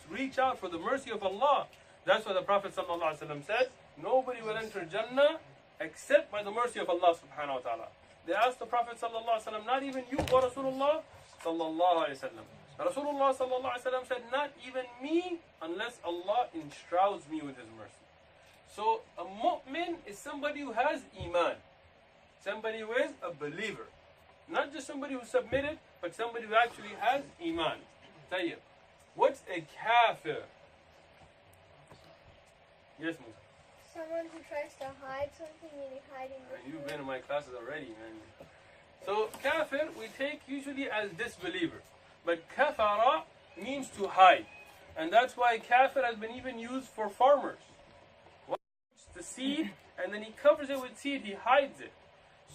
reach out for the mercy of Allah. That's why the Prophet ﷺ said, nobody will enter Jannah except by the mercy of Allah subhanahu wa ta'ala. They asked the Prophet ﷺ, not even you, O Rasulullah sallallahu alayhi wa sallam. Rasulullah sallallahu alayhi wa sallam said, not even me, unless Allah enshrouds me with His mercy. So a mu'min is somebody who has iman, somebody who is a believer. Not just somebody who submitted, but somebody who actually has iman. Tayyib. What's a kafir? Yes, Musa. Someone who tries to hide something, meaning hiding the You've been in my classes already, man. So kafir we take usually as disbeliever, but kafara means to hide, and that's why kafir has been even used for farmers. The seed, and then he covers it with seed, he hides it.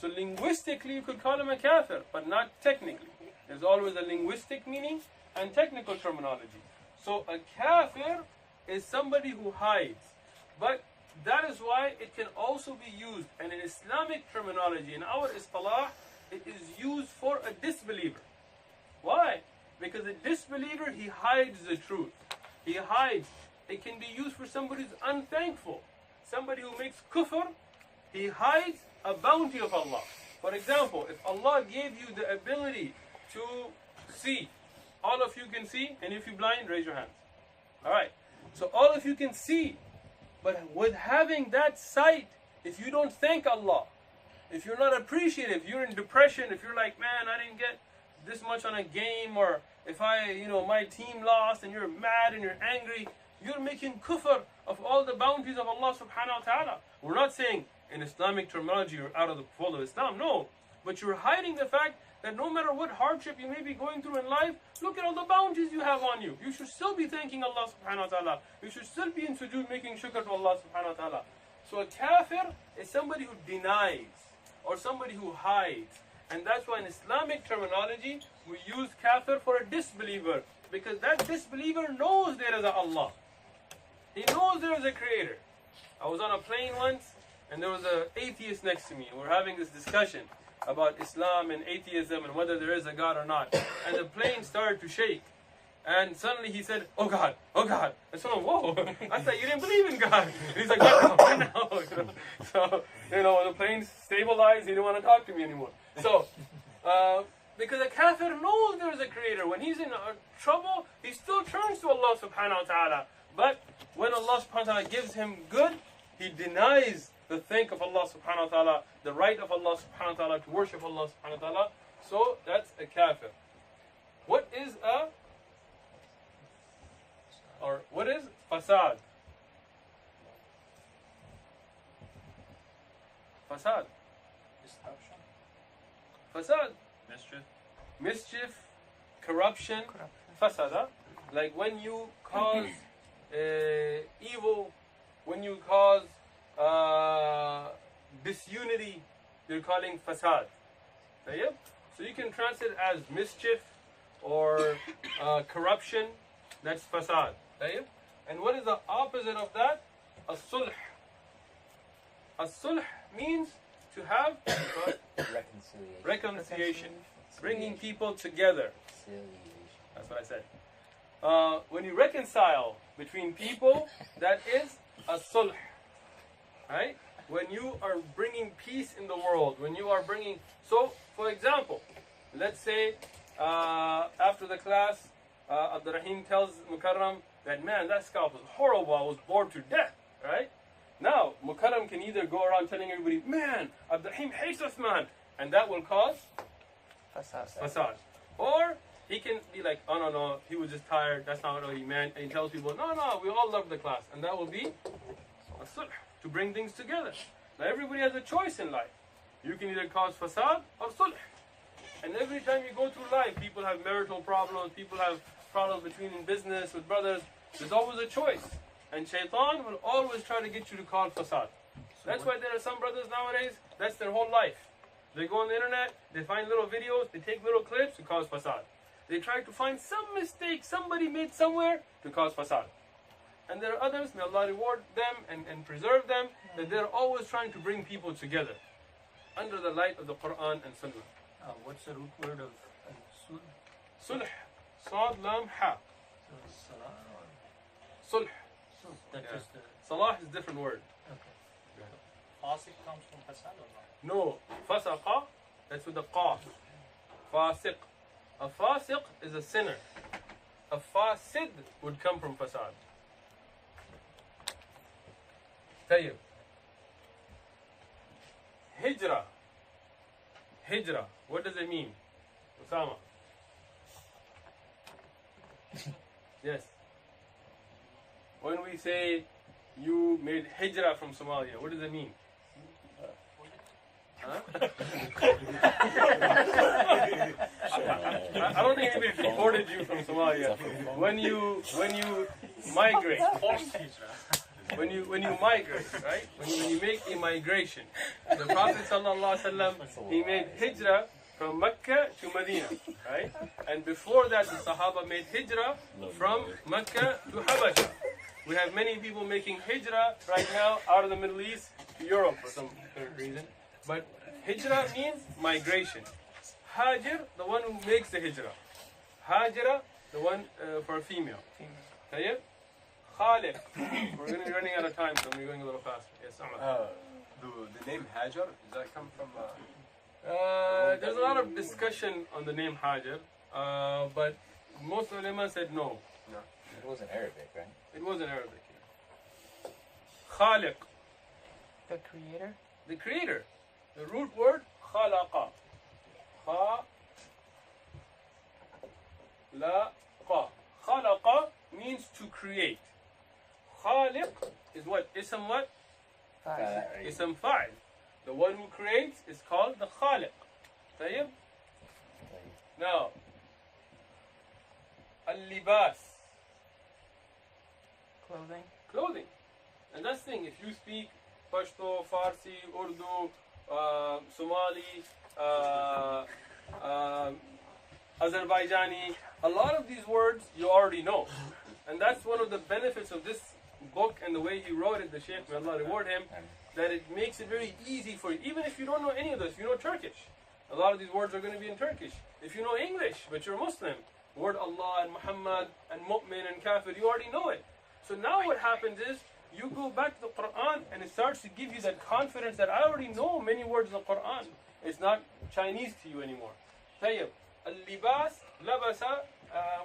So linguistically you could call him a kafir, but not technically. There's always a linguistic meaning and technical terminology. So a kafir is somebody who hides, but that is why it can also be used, and in Islamic terminology, in our istilah, it is used for a disbeliever. Why? Because a disbeliever, he hides the truth. He hides. It can be used for somebody who's unthankful. Somebody who makes kufr, he hides a bounty of Allah. For example, if Allah gave you the ability to see, all of you can see, and if you're blind, raise your hands. Alright, so all of you can see, but with having that sight, if you don't thank Allah, if you're not appreciative, you're in depression, if you're like, man, I didn't get this much on a game, or if my team lost, and you're mad and you're angry, you're making kufr of all the bounties of Allah subhanahu wa ta'ala. We're not saying in Islamic terminology you're out of the fold of Islam, no. But you're hiding the fact that no matter what hardship you may be going through in life, look at all the bounties you have on you. You should still be thanking Allah subhanahu wa ta'ala. You should still be in sujood making shukr to Allah subhanahu wa ta'ala. So a kafir is somebody who denies, or somebody who hides. And that's why in Islamic terminology, we use kafir for a disbeliever. Because that disbeliever knows there is a Allah. He knows there is a creator. I was on a plane once, and there was an atheist next to me. And we're having this discussion about Islam and atheism and whether there is a God or not. And the plane started to shake. And suddenly he said, oh God, oh God. And so, whoa, I thought you didn't believe in God. And he's like, right now. So, when the plane stabilized, he didn't want to talk to me anymore. So, because a kafir knows there is a creator. When he's in trouble, he still turns to Allah subhanahu wa ta'ala. But when Allah subhanahu wa ta'ala gives him good, he denies the thank of Allah subhanahu wa ta'ala, the right of Allah subhanahu wa ta'ala to worship Allah subhanahu wa ta'ala. So that's a kafir. What is fasad? Fasad. Fasad. Mischief, corruption, fasada. Like when you cause evil, when you cause disunity, you're calling fasad. So you can translate it as mischief or corruption. That's fasad. And what is the opposite of that? As-sulh. As-sulh means to have reconciliation. Bringing people together. That's what I said. When you reconcile between people, that is a sulh. Right? When you are bringing peace in the world, when you are bringing... So, for example, let's say after the class, Abdurrahim tells Mukarram that, man, that scalp was horrible, I was bored to death. Right? Now, Mukarram can either go around telling everybody, man, Abdurrahim hates us, man. And that will cause fasad. Or he can be like, oh no, he was just tired, that's not what he meant. And he tells people, no, we all love the class. And that will be a sulh, to bring things together. Now everybody has a choice in life. You can either cause fasad or sulh. And every time you go through life, people have marital problems, people have problems between in business, with brothers. There's always a choice. And shaitan will always try to get you to call fasad. That's why there are some brothers nowadays, that's their whole life. They go on the internet, they find little videos, they take little clips to cause fasad. They try to find some mistake somebody made somewhere to cause fasad. And there are others, may Allah reward them and preserve them, that they're always trying to bring people together under the light of the Quran and Sunnah. What's the root word of sulh? Sulh, Sad, Lam, Ha. Salah or Sulh. that's Yeah. just the Salah is a different word. okay. Fasik comes from fasad or not? No, fasaqa, that's with the qaf. Fasiq. A fasiq is a sinner. A fasid would come from fasad. Tayyib. Hijrah. Hijrah. What does it mean? Osama. Yes. When we say you made hijrah from Somalia, what does it mean? Huh? I don't think anybody deported you from Somalia. When you migrate, when you migrate, right? When you make a migration, the Prophet ﷺ, he made hijrah from Mecca to Medina, right? And before that, the Sahaba made hijrah from Mecca to Habasha. We have many people making hijrah right now out of the Middle East to Europe for some reason. But hijrah means migration. Hajir, the one who makes the hijrah. Hajira, the one for a female. Tayyib? Khaliq. We're going to be running out of time, so we're going a little faster. Yes, Ahmad. The name Hajar, does that come from... There's a lot of discussion on the name Hajar, but most ulama said no. It wasn't Arabic, right? It wasn't Arabic. Khaliq, The creator? the creator. The root word, khalaqa. Khalaqa. Khalaqa means to create. Khaliq is what? Ism what? Ism fa'il. The one who creates is called the Khaliq. Tayyib? Now, al-libas. Clothing? Clothing. And that's the thing, if you speak Pashto, Farsi, Urdu, Somali, Azerbaijani, a lot of these words you already know. And that's one of the benefits of this book and the way he wrote it, the Shaykh, may Allah reward him, that it makes it very easy for you. Even if you don't know any of this, you know Turkish. A lot of these words are going to be in Turkish. If you know English, but you're a Muslim, the word Allah and Muhammad and Mu'min and Kafir, you already know it. So now what happens is, you go back to the Quran and it starts to give you that confidence that I already know many words in the Quran. It's not Chinese to you anymore. Tayyib. Al-libas, labasa,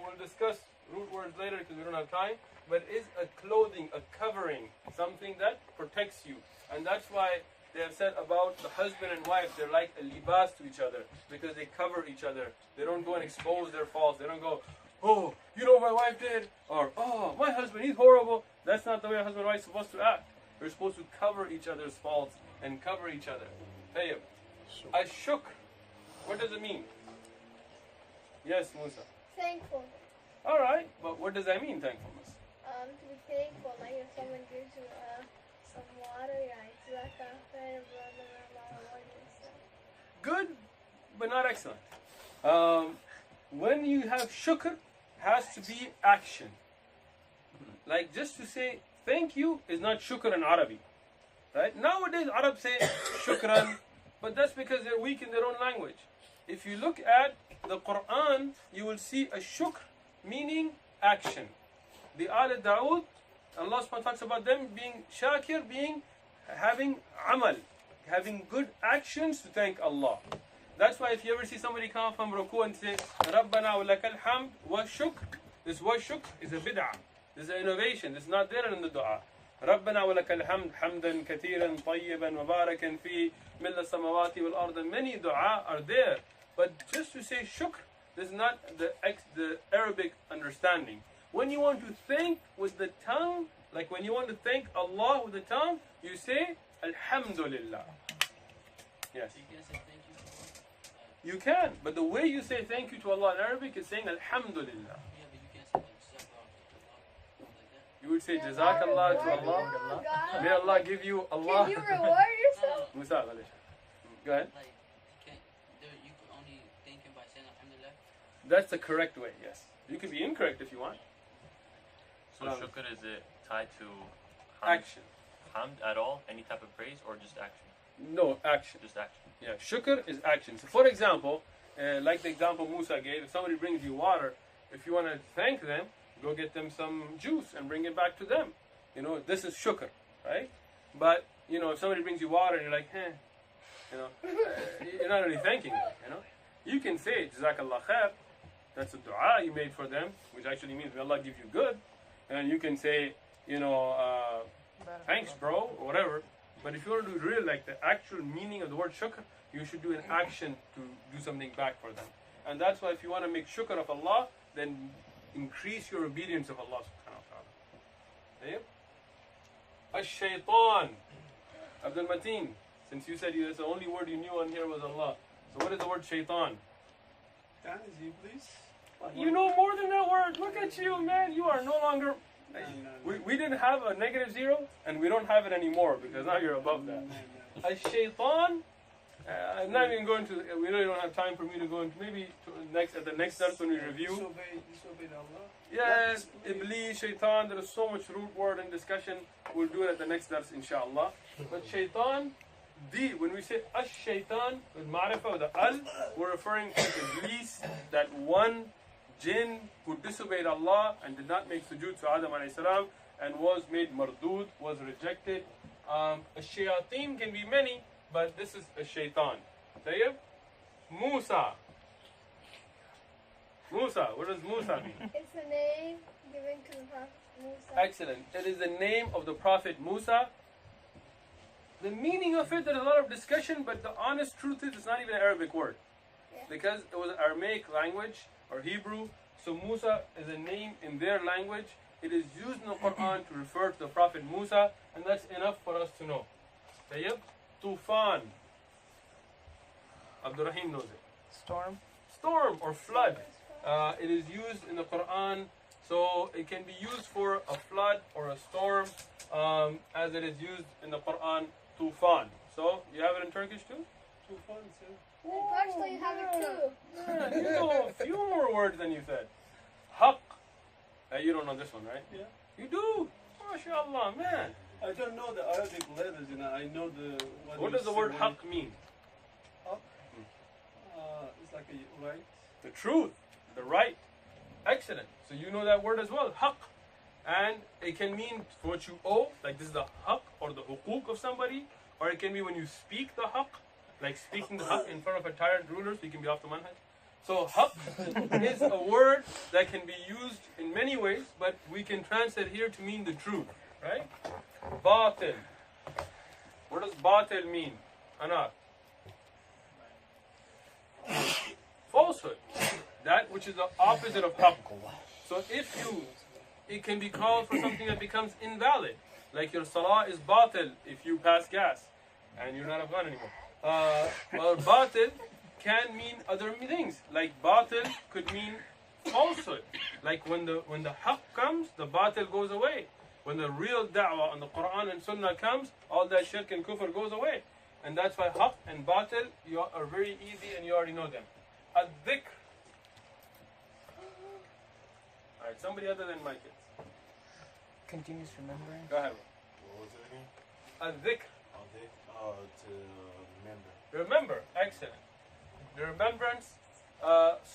we'll discuss root words later because we don't have time, but is a clothing, a covering, something that protects you. And that's why they have said about the husband and wife, they're like a libas to each other because they cover each other. They don't go and expose their faults. They don't go, oh, you know what my wife did? Or, oh, my husband, he's horrible. That's not the way a husband and wife is supposed to act. We're supposed to cover each other's faults and cover each other. Tayyib. Ashukr. What does it mean? Yes, Musa. Thankful. Alright, but what does that mean, thankfulness? To be thankful, like if someone gives you some water, it's like a friend of Good, but not excellent. When you have shukr, has to be action. Like just to say thank you is not shukr in Arabic. Right? Nowadays Arabs say shukran, but that's because they're weak in their own language. If you look at the Quran, you will see a shukr meaning action. The Al Dawood, Allah subhanahu wa ta'ala talks about them being shakir, having amal, having good actions to thank Allah. That's why if you ever see somebody come from ruku and say, Rabbana wa lakal hamd wa shukr, this wa shukr is a bid'ah. This is an innovation. This is not there in the dua. Rabbana wa lakal hamd, hamdan kathiran, tayyiban, mubarakan fi, milla samawati wal arda. Many dua are there. But just to say shukr, this is not the Arabic understanding. When you want to thank with the tongue, like when you want to thank Allah with the tongue, you say Alhamdulillah. Yes. You can, but the way you say thank you to Allah in Arabic is saying Alhamdulillah. You would say Jazakallah to Allah. May Allah give you Allah. Can you reward yourself? Musa, go ahead. That's the correct way, yes. You can be incorrect if you want. So shukr is tied to Action. hamd at all? Any type of praise or just action? No, action. Just action. Yeah, shukr is action. So for example, like the example Musa gave, if somebody brings you water, if you want to thank them, go get them some juice and bring it back to them. You know, this is shukr, right? But, you know, if somebody brings you water and you're like, you know, you're not really thanking them, you know. You can say, Jazakallah khair, that's a dua you made for them, which actually means may Allah give you good. And you can say, you know, thanks bro, or whatever. But if you want to do real, like the actual meaning of the word shukr, you should do an action to do something back for them. And that's why if you want to make shukr of Allah, then increase your obedience of Allah subhanahu wa ta'ala. Ash-shaytan. Abdul Mateen, since you said that's the only word you knew on here was Allah. So what is the word shaitan? Can is Iblis? You know more than that word. Look at you, man. You are no longer... We didn't have a -0, and we don't have it anymore, because now you're above that. Ash-shaytan, I'm not even going to... We really don't have time for me to go into... Maybe at the next dars when we review. Disobeyed Allah. Yes, Iblis, shaitan, there is so much root word and discussion. We'll do it at the next dars, inshallah. But shaitan, when we say ash-shaitan, with ma'rifah, with the al, we're referring to Iblis, that one jinn who disobeyed Allah and did not make sujood to Adam alayhi salam and was made mardud, was rejected. Ash-shayateen can be many, but this is a shaitan. Tayyib? Musa. Musa, what does Musa mean? It's the name given to the Prophet Musa. Excellent. It is the name of the Prophet Musa. The meaning of it, there's a lot of discussion, but the honest truth is it's not even an Arabic word. Yeah. Because it was Aramaic language or Hebrew, so Musa is a name in their language. It is used in the Quran to refer to the Prophet Musa, and that's enough for us to know. Tayyib? Tufan. Abdul Rahim knows it. Storm. Storm or flood. It is used in the Quran, so it can be used for a flood or a storm, as it is used in the Quran, tufan. So, you have it in Turkish too? Tufan, sir. In Persian, you have it too. Man, you know a few more words than you said. Haq. You don't know this one, right? Yeah. You do? MashaAllah, man. I don't know the Arabic letters, you know. I know the... What does the word haq mean? Haq? It's like a right. The truth. The right. Excellent. So you know that word as well, haq. And it can mean what you owe, like this is the haq or the huquq of somebody, or it can be when you speak the haq, like speaking the haq in front of a tyrant ruler, so you can be off the manhaj. So haq is a word that can be used in many ways, but we can translate here to mean the truth, right? Batil. What does batil mean? Anar. Falsehood. That which is the opposite of haqq. So it can be called for something that becomes invalid. Like your salah is batil if you pass gas and you're not Afghan anymore. Or batil can mean other things. Like batil could mean falsehood. Like when the haqq comes, the batil goes away. When the real da'wah on the Quran and Sunnah comes, all that shirk and kufr goes away. And that's why haqq and batil are very easy and you already know them. Ad-dhikr. Alright, somebody other than my kids. Continuous remembering. Go ahead. What was it again? Ad-dhikr. To remember. Remember. Excellent. The remembrance.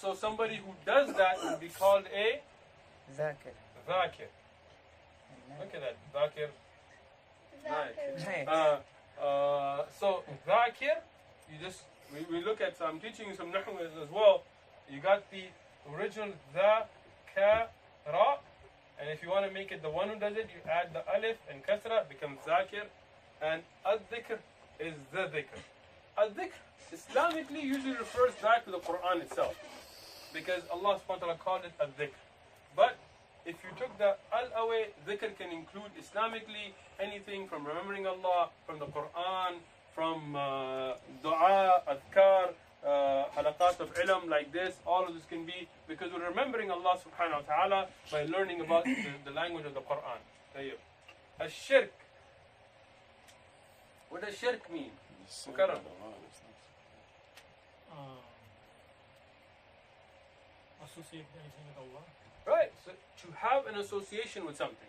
So somebody who does that would be called a Zakir. dhakir. Look at that. Dhakir. Zakir. So dhakir, we look at, so I'm teaching you some nahu as well. You got the original dha, ka, ra, and if you want to make it the one who does it, you add the alif and kasra, it becomes zakir, and ad-dhikr is the dhikr. Ad-dhikr, Islamically, usually refers back to the Quran itself, because Allah subhanahu wa ta'ala called it ad-dhikr. But if you took the al away, dhikr can include Islamically anything from remembering Allah, from the Quran, from dua, adhkar, halaqat of ilm like this. All of this can be because we're remembering Allah subhanahu wa ta'ala by learning about the language of the Quran. Tayyib. Ash-shirk. What does shirk mean? Mukarram. Associate anything with Allah. Right, so to have an association with something.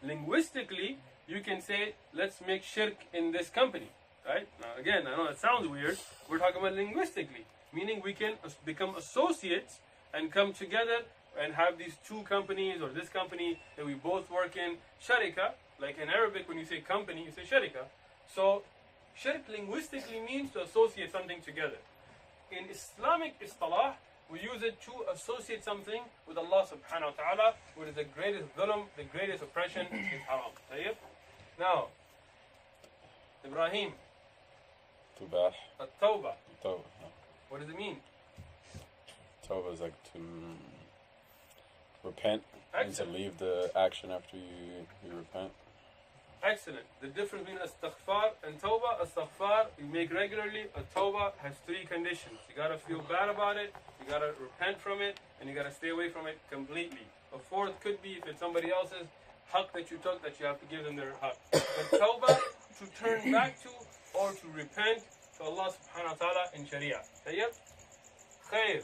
linguistically, you can say, let's make shirk in this company, right? Now, again, I know it sounds weird. We're talking about linguistically, meaning we can become associates and come together and have these two companies or this company that we both work in. Sharika, like in Arabic, when you say company, you say sharika. So, shirk linguistically means to associate something together. In Islamic istalah, we use it to associate something with Allah subhanahu wa ta'ala, which is the greatest dhulm, the greatest oppression is haram. Tayyib? Now, Ibrahim, Tubah. at-tawbah, Tawbah. what does it mean? Tawbah is like to repent and to Excellent. leave the action after you repent. Excellent. The difference between astaghfar and tawbah, astaghfar you make regularly, a tawbah has three conditions. You gotta feel bad about it, you gotta repent from it, and you gotta stay away from it completely. A fourth could be if it's somebody else's haqq that you took, that you have to give them their haqq. But tawbah, to turn back to or to repent to Allah subhanahu wa ta'ala in sharia. Tayyib? Khair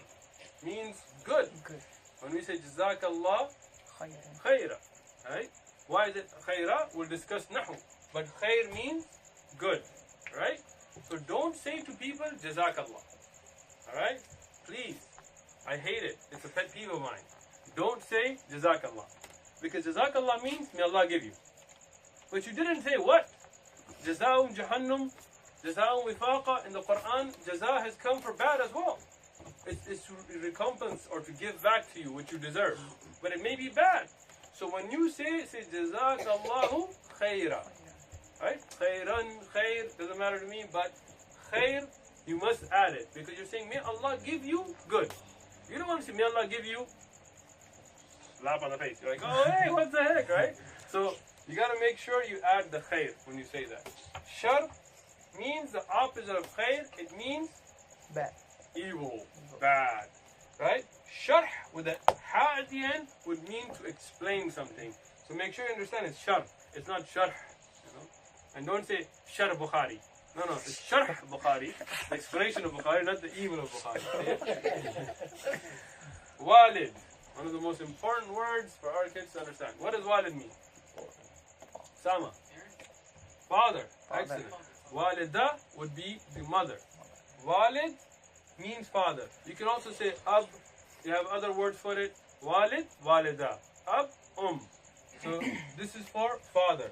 means good. Good. When we say jazakallah, Khayran. khaira, right? Why is it khaira? We'll discuss nahu. But khair means good, right? So don't say to people jazakallah, alright? Please, I hate it. It's a pet peeve of mine. Don't say jazakallah. Because jazakallah means may Allah give you. But you didn't say what? Jazaa'un jahannam, jazaa'un wifaqa. In the Quran, jaza has come for bad as well. It's to recompense or to give back to you what you deserve. But it may be bad. So when you say jazakallahu khaira, right? Khairan, khair, doesn't matter to me, but khair, you must add it. Because you're saying, may Allah give you good. You don't want to say, may Allah give you slap on the face. You're like, oh, hey, what the heck, right? So you got to make sure you add the khair when you say that. Shar means the opposite of khair. It means Bad. evil, bad, right? Sharh with a ha at the end would mean to explain something. So make sure you understand it's sharh. It's not sharh, you know? And don't say sharh Bukhari. No, it's sharh Bukhari, the explanation of Bukhari, not the evil of Bukhari. Walid, one of the most important words for our kids to understand. What does walid mean? Sama. Father. Excellent. Walida would be the mother. Walid means father. You can also say ab. You have other words for it. Walid, walida. Ab, So this is for father.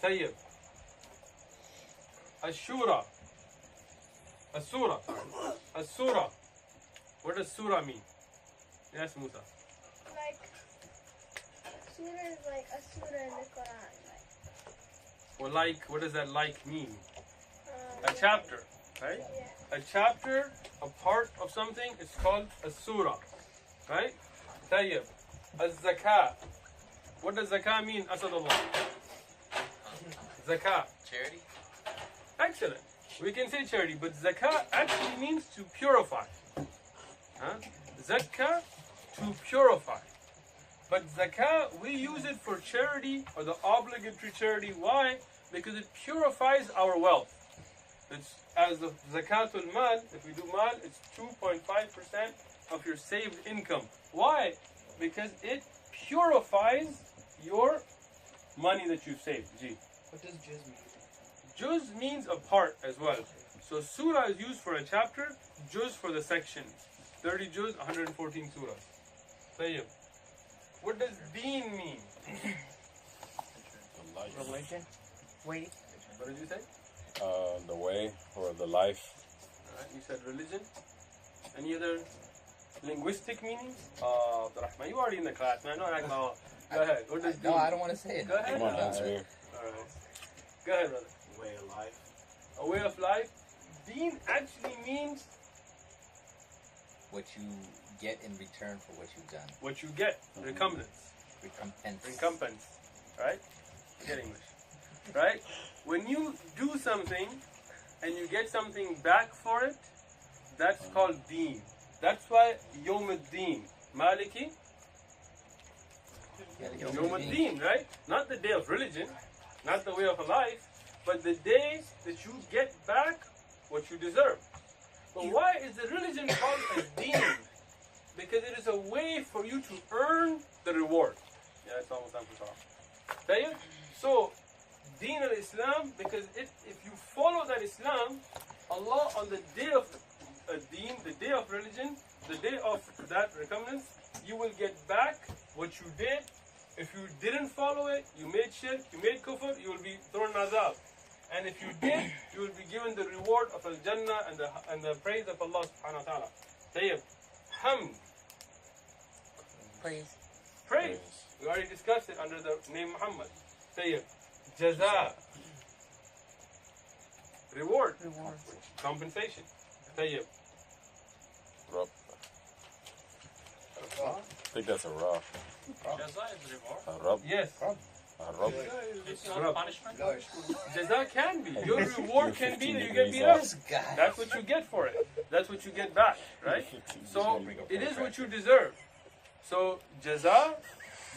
Tayyib. Ashura. Asura. Asura. What does surah mean? Yes, Musa. Like, surah is like a surah in the Quran. Well, like, what does that like mean? A Yeah. chapter, right? Yeah. A chapter, a part of something, is called a surah, right? Tayyib. Az-zakah. What does zakah mean, Asadullah? Zakah. Charity? Excellent. We can say charity, but zakah actually means to purify. Huh? Zakah, to purify. But zakah, we use it for charity or the obligatory charity. Why? Because it purifies our wealth. It's as the zakatul mal, if we do mal, it's 2.5% of your saved income. Why? Because it purifies your money that you've saved. Gee. What does juz mean? Juz means a part as well. So surah is used for a chapter, juz for the section. 30 juz, 114 surahs. Tayyib. What does deen mean? The life. Religion. Wait. What did you say? The way or the life. Alright, you said religion. Any other linguistic meanings? Rahman, you already in the class, man. Don't act all. Go ahead. What does deen No, I don't want to say it. Go ahead. Come on, answer here. Alright. Go ahead, brother. Way of life. A way of life. Deen actually means What you get in return for what you've done. what you get. Recompense. Recompense. Recompense. Right? Get English. Right? When you do something and you get something back for it, that's called deen. That's why Yawm ad-Din. Maliki? Yawm ad-Din, right? Not the day of religion, not the way of life, but the day that you get back what you deserve. But why is the religion called a deen? Because it is a way for you to earn the reward. Yeah, it's almost time for talk. So, Deen al-Islam, because if you follow that Islam, Allah on the day of Deen, the day of religion, the day of that recompense, you will get back what you did. If you didn't follow it, you made shirk, you made kufr, you will be thrown in azab. And if you did, you will be given the reward of al-Jannah and the praise of Allah subhanahu wa ta'ala. Tayyib. Hamd. Praise. Praise. We already discussed it under the name Muhammad. Tayyib. Jaza. Reward. Reward. Compensation. Tayyib. Rub. I think that's a rub. Jaza is reward. A rub. Yes. A rub. It's not punishment. Jaza can be. Your reward can be that you get beat up. That's what you get for it. That's what you get back, right? So it is what you deserve. So jaza,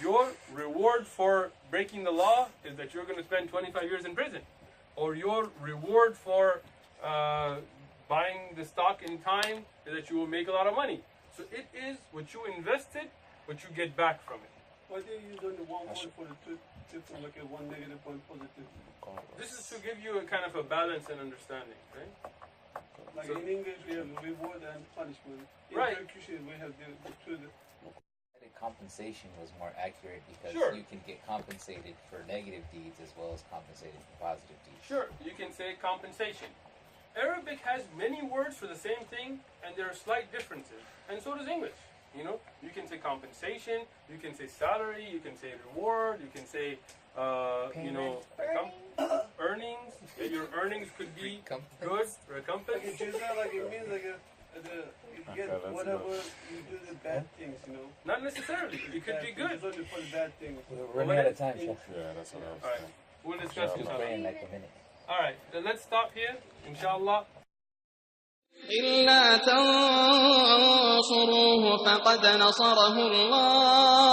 your reward for breaking the law is that you're going to spend 25 years in prison. Or your reward for buying the stock in time is that you will make a lot of money. So it is what you invested, what you get back from it. Why do you use only 1 point for the two different, like a 1 negative, 1 positive? This is to give you a kind of a balance and understanding, right? Like So- in English, we have reward and punishment. In Right. Turkish, we have the two. Compensation was more accurate because Sure. you can get compensated for negative deeds as well as compensated for positive deeds. Sure, you can say compensation. Arabic has many words for the same thing, and there are slight differences. And so does English. You know, you can say compensation, you can say salary, you can say reward, you can say, you know, earnings. And your earnings could be good, recompense. Like a jaza, like it means like you get that's whatever enough. you do the bad things, you know. Not necessarily. It could be good. It's only for the bad things. We're running out of time, Chef. Yeah, that's what I was Alright, saying. we'll discuss Inshallah. inshallah. Pray in like a minute. Alright, then let's stop here, inshallah. إلا تنصروه فقد نصره الله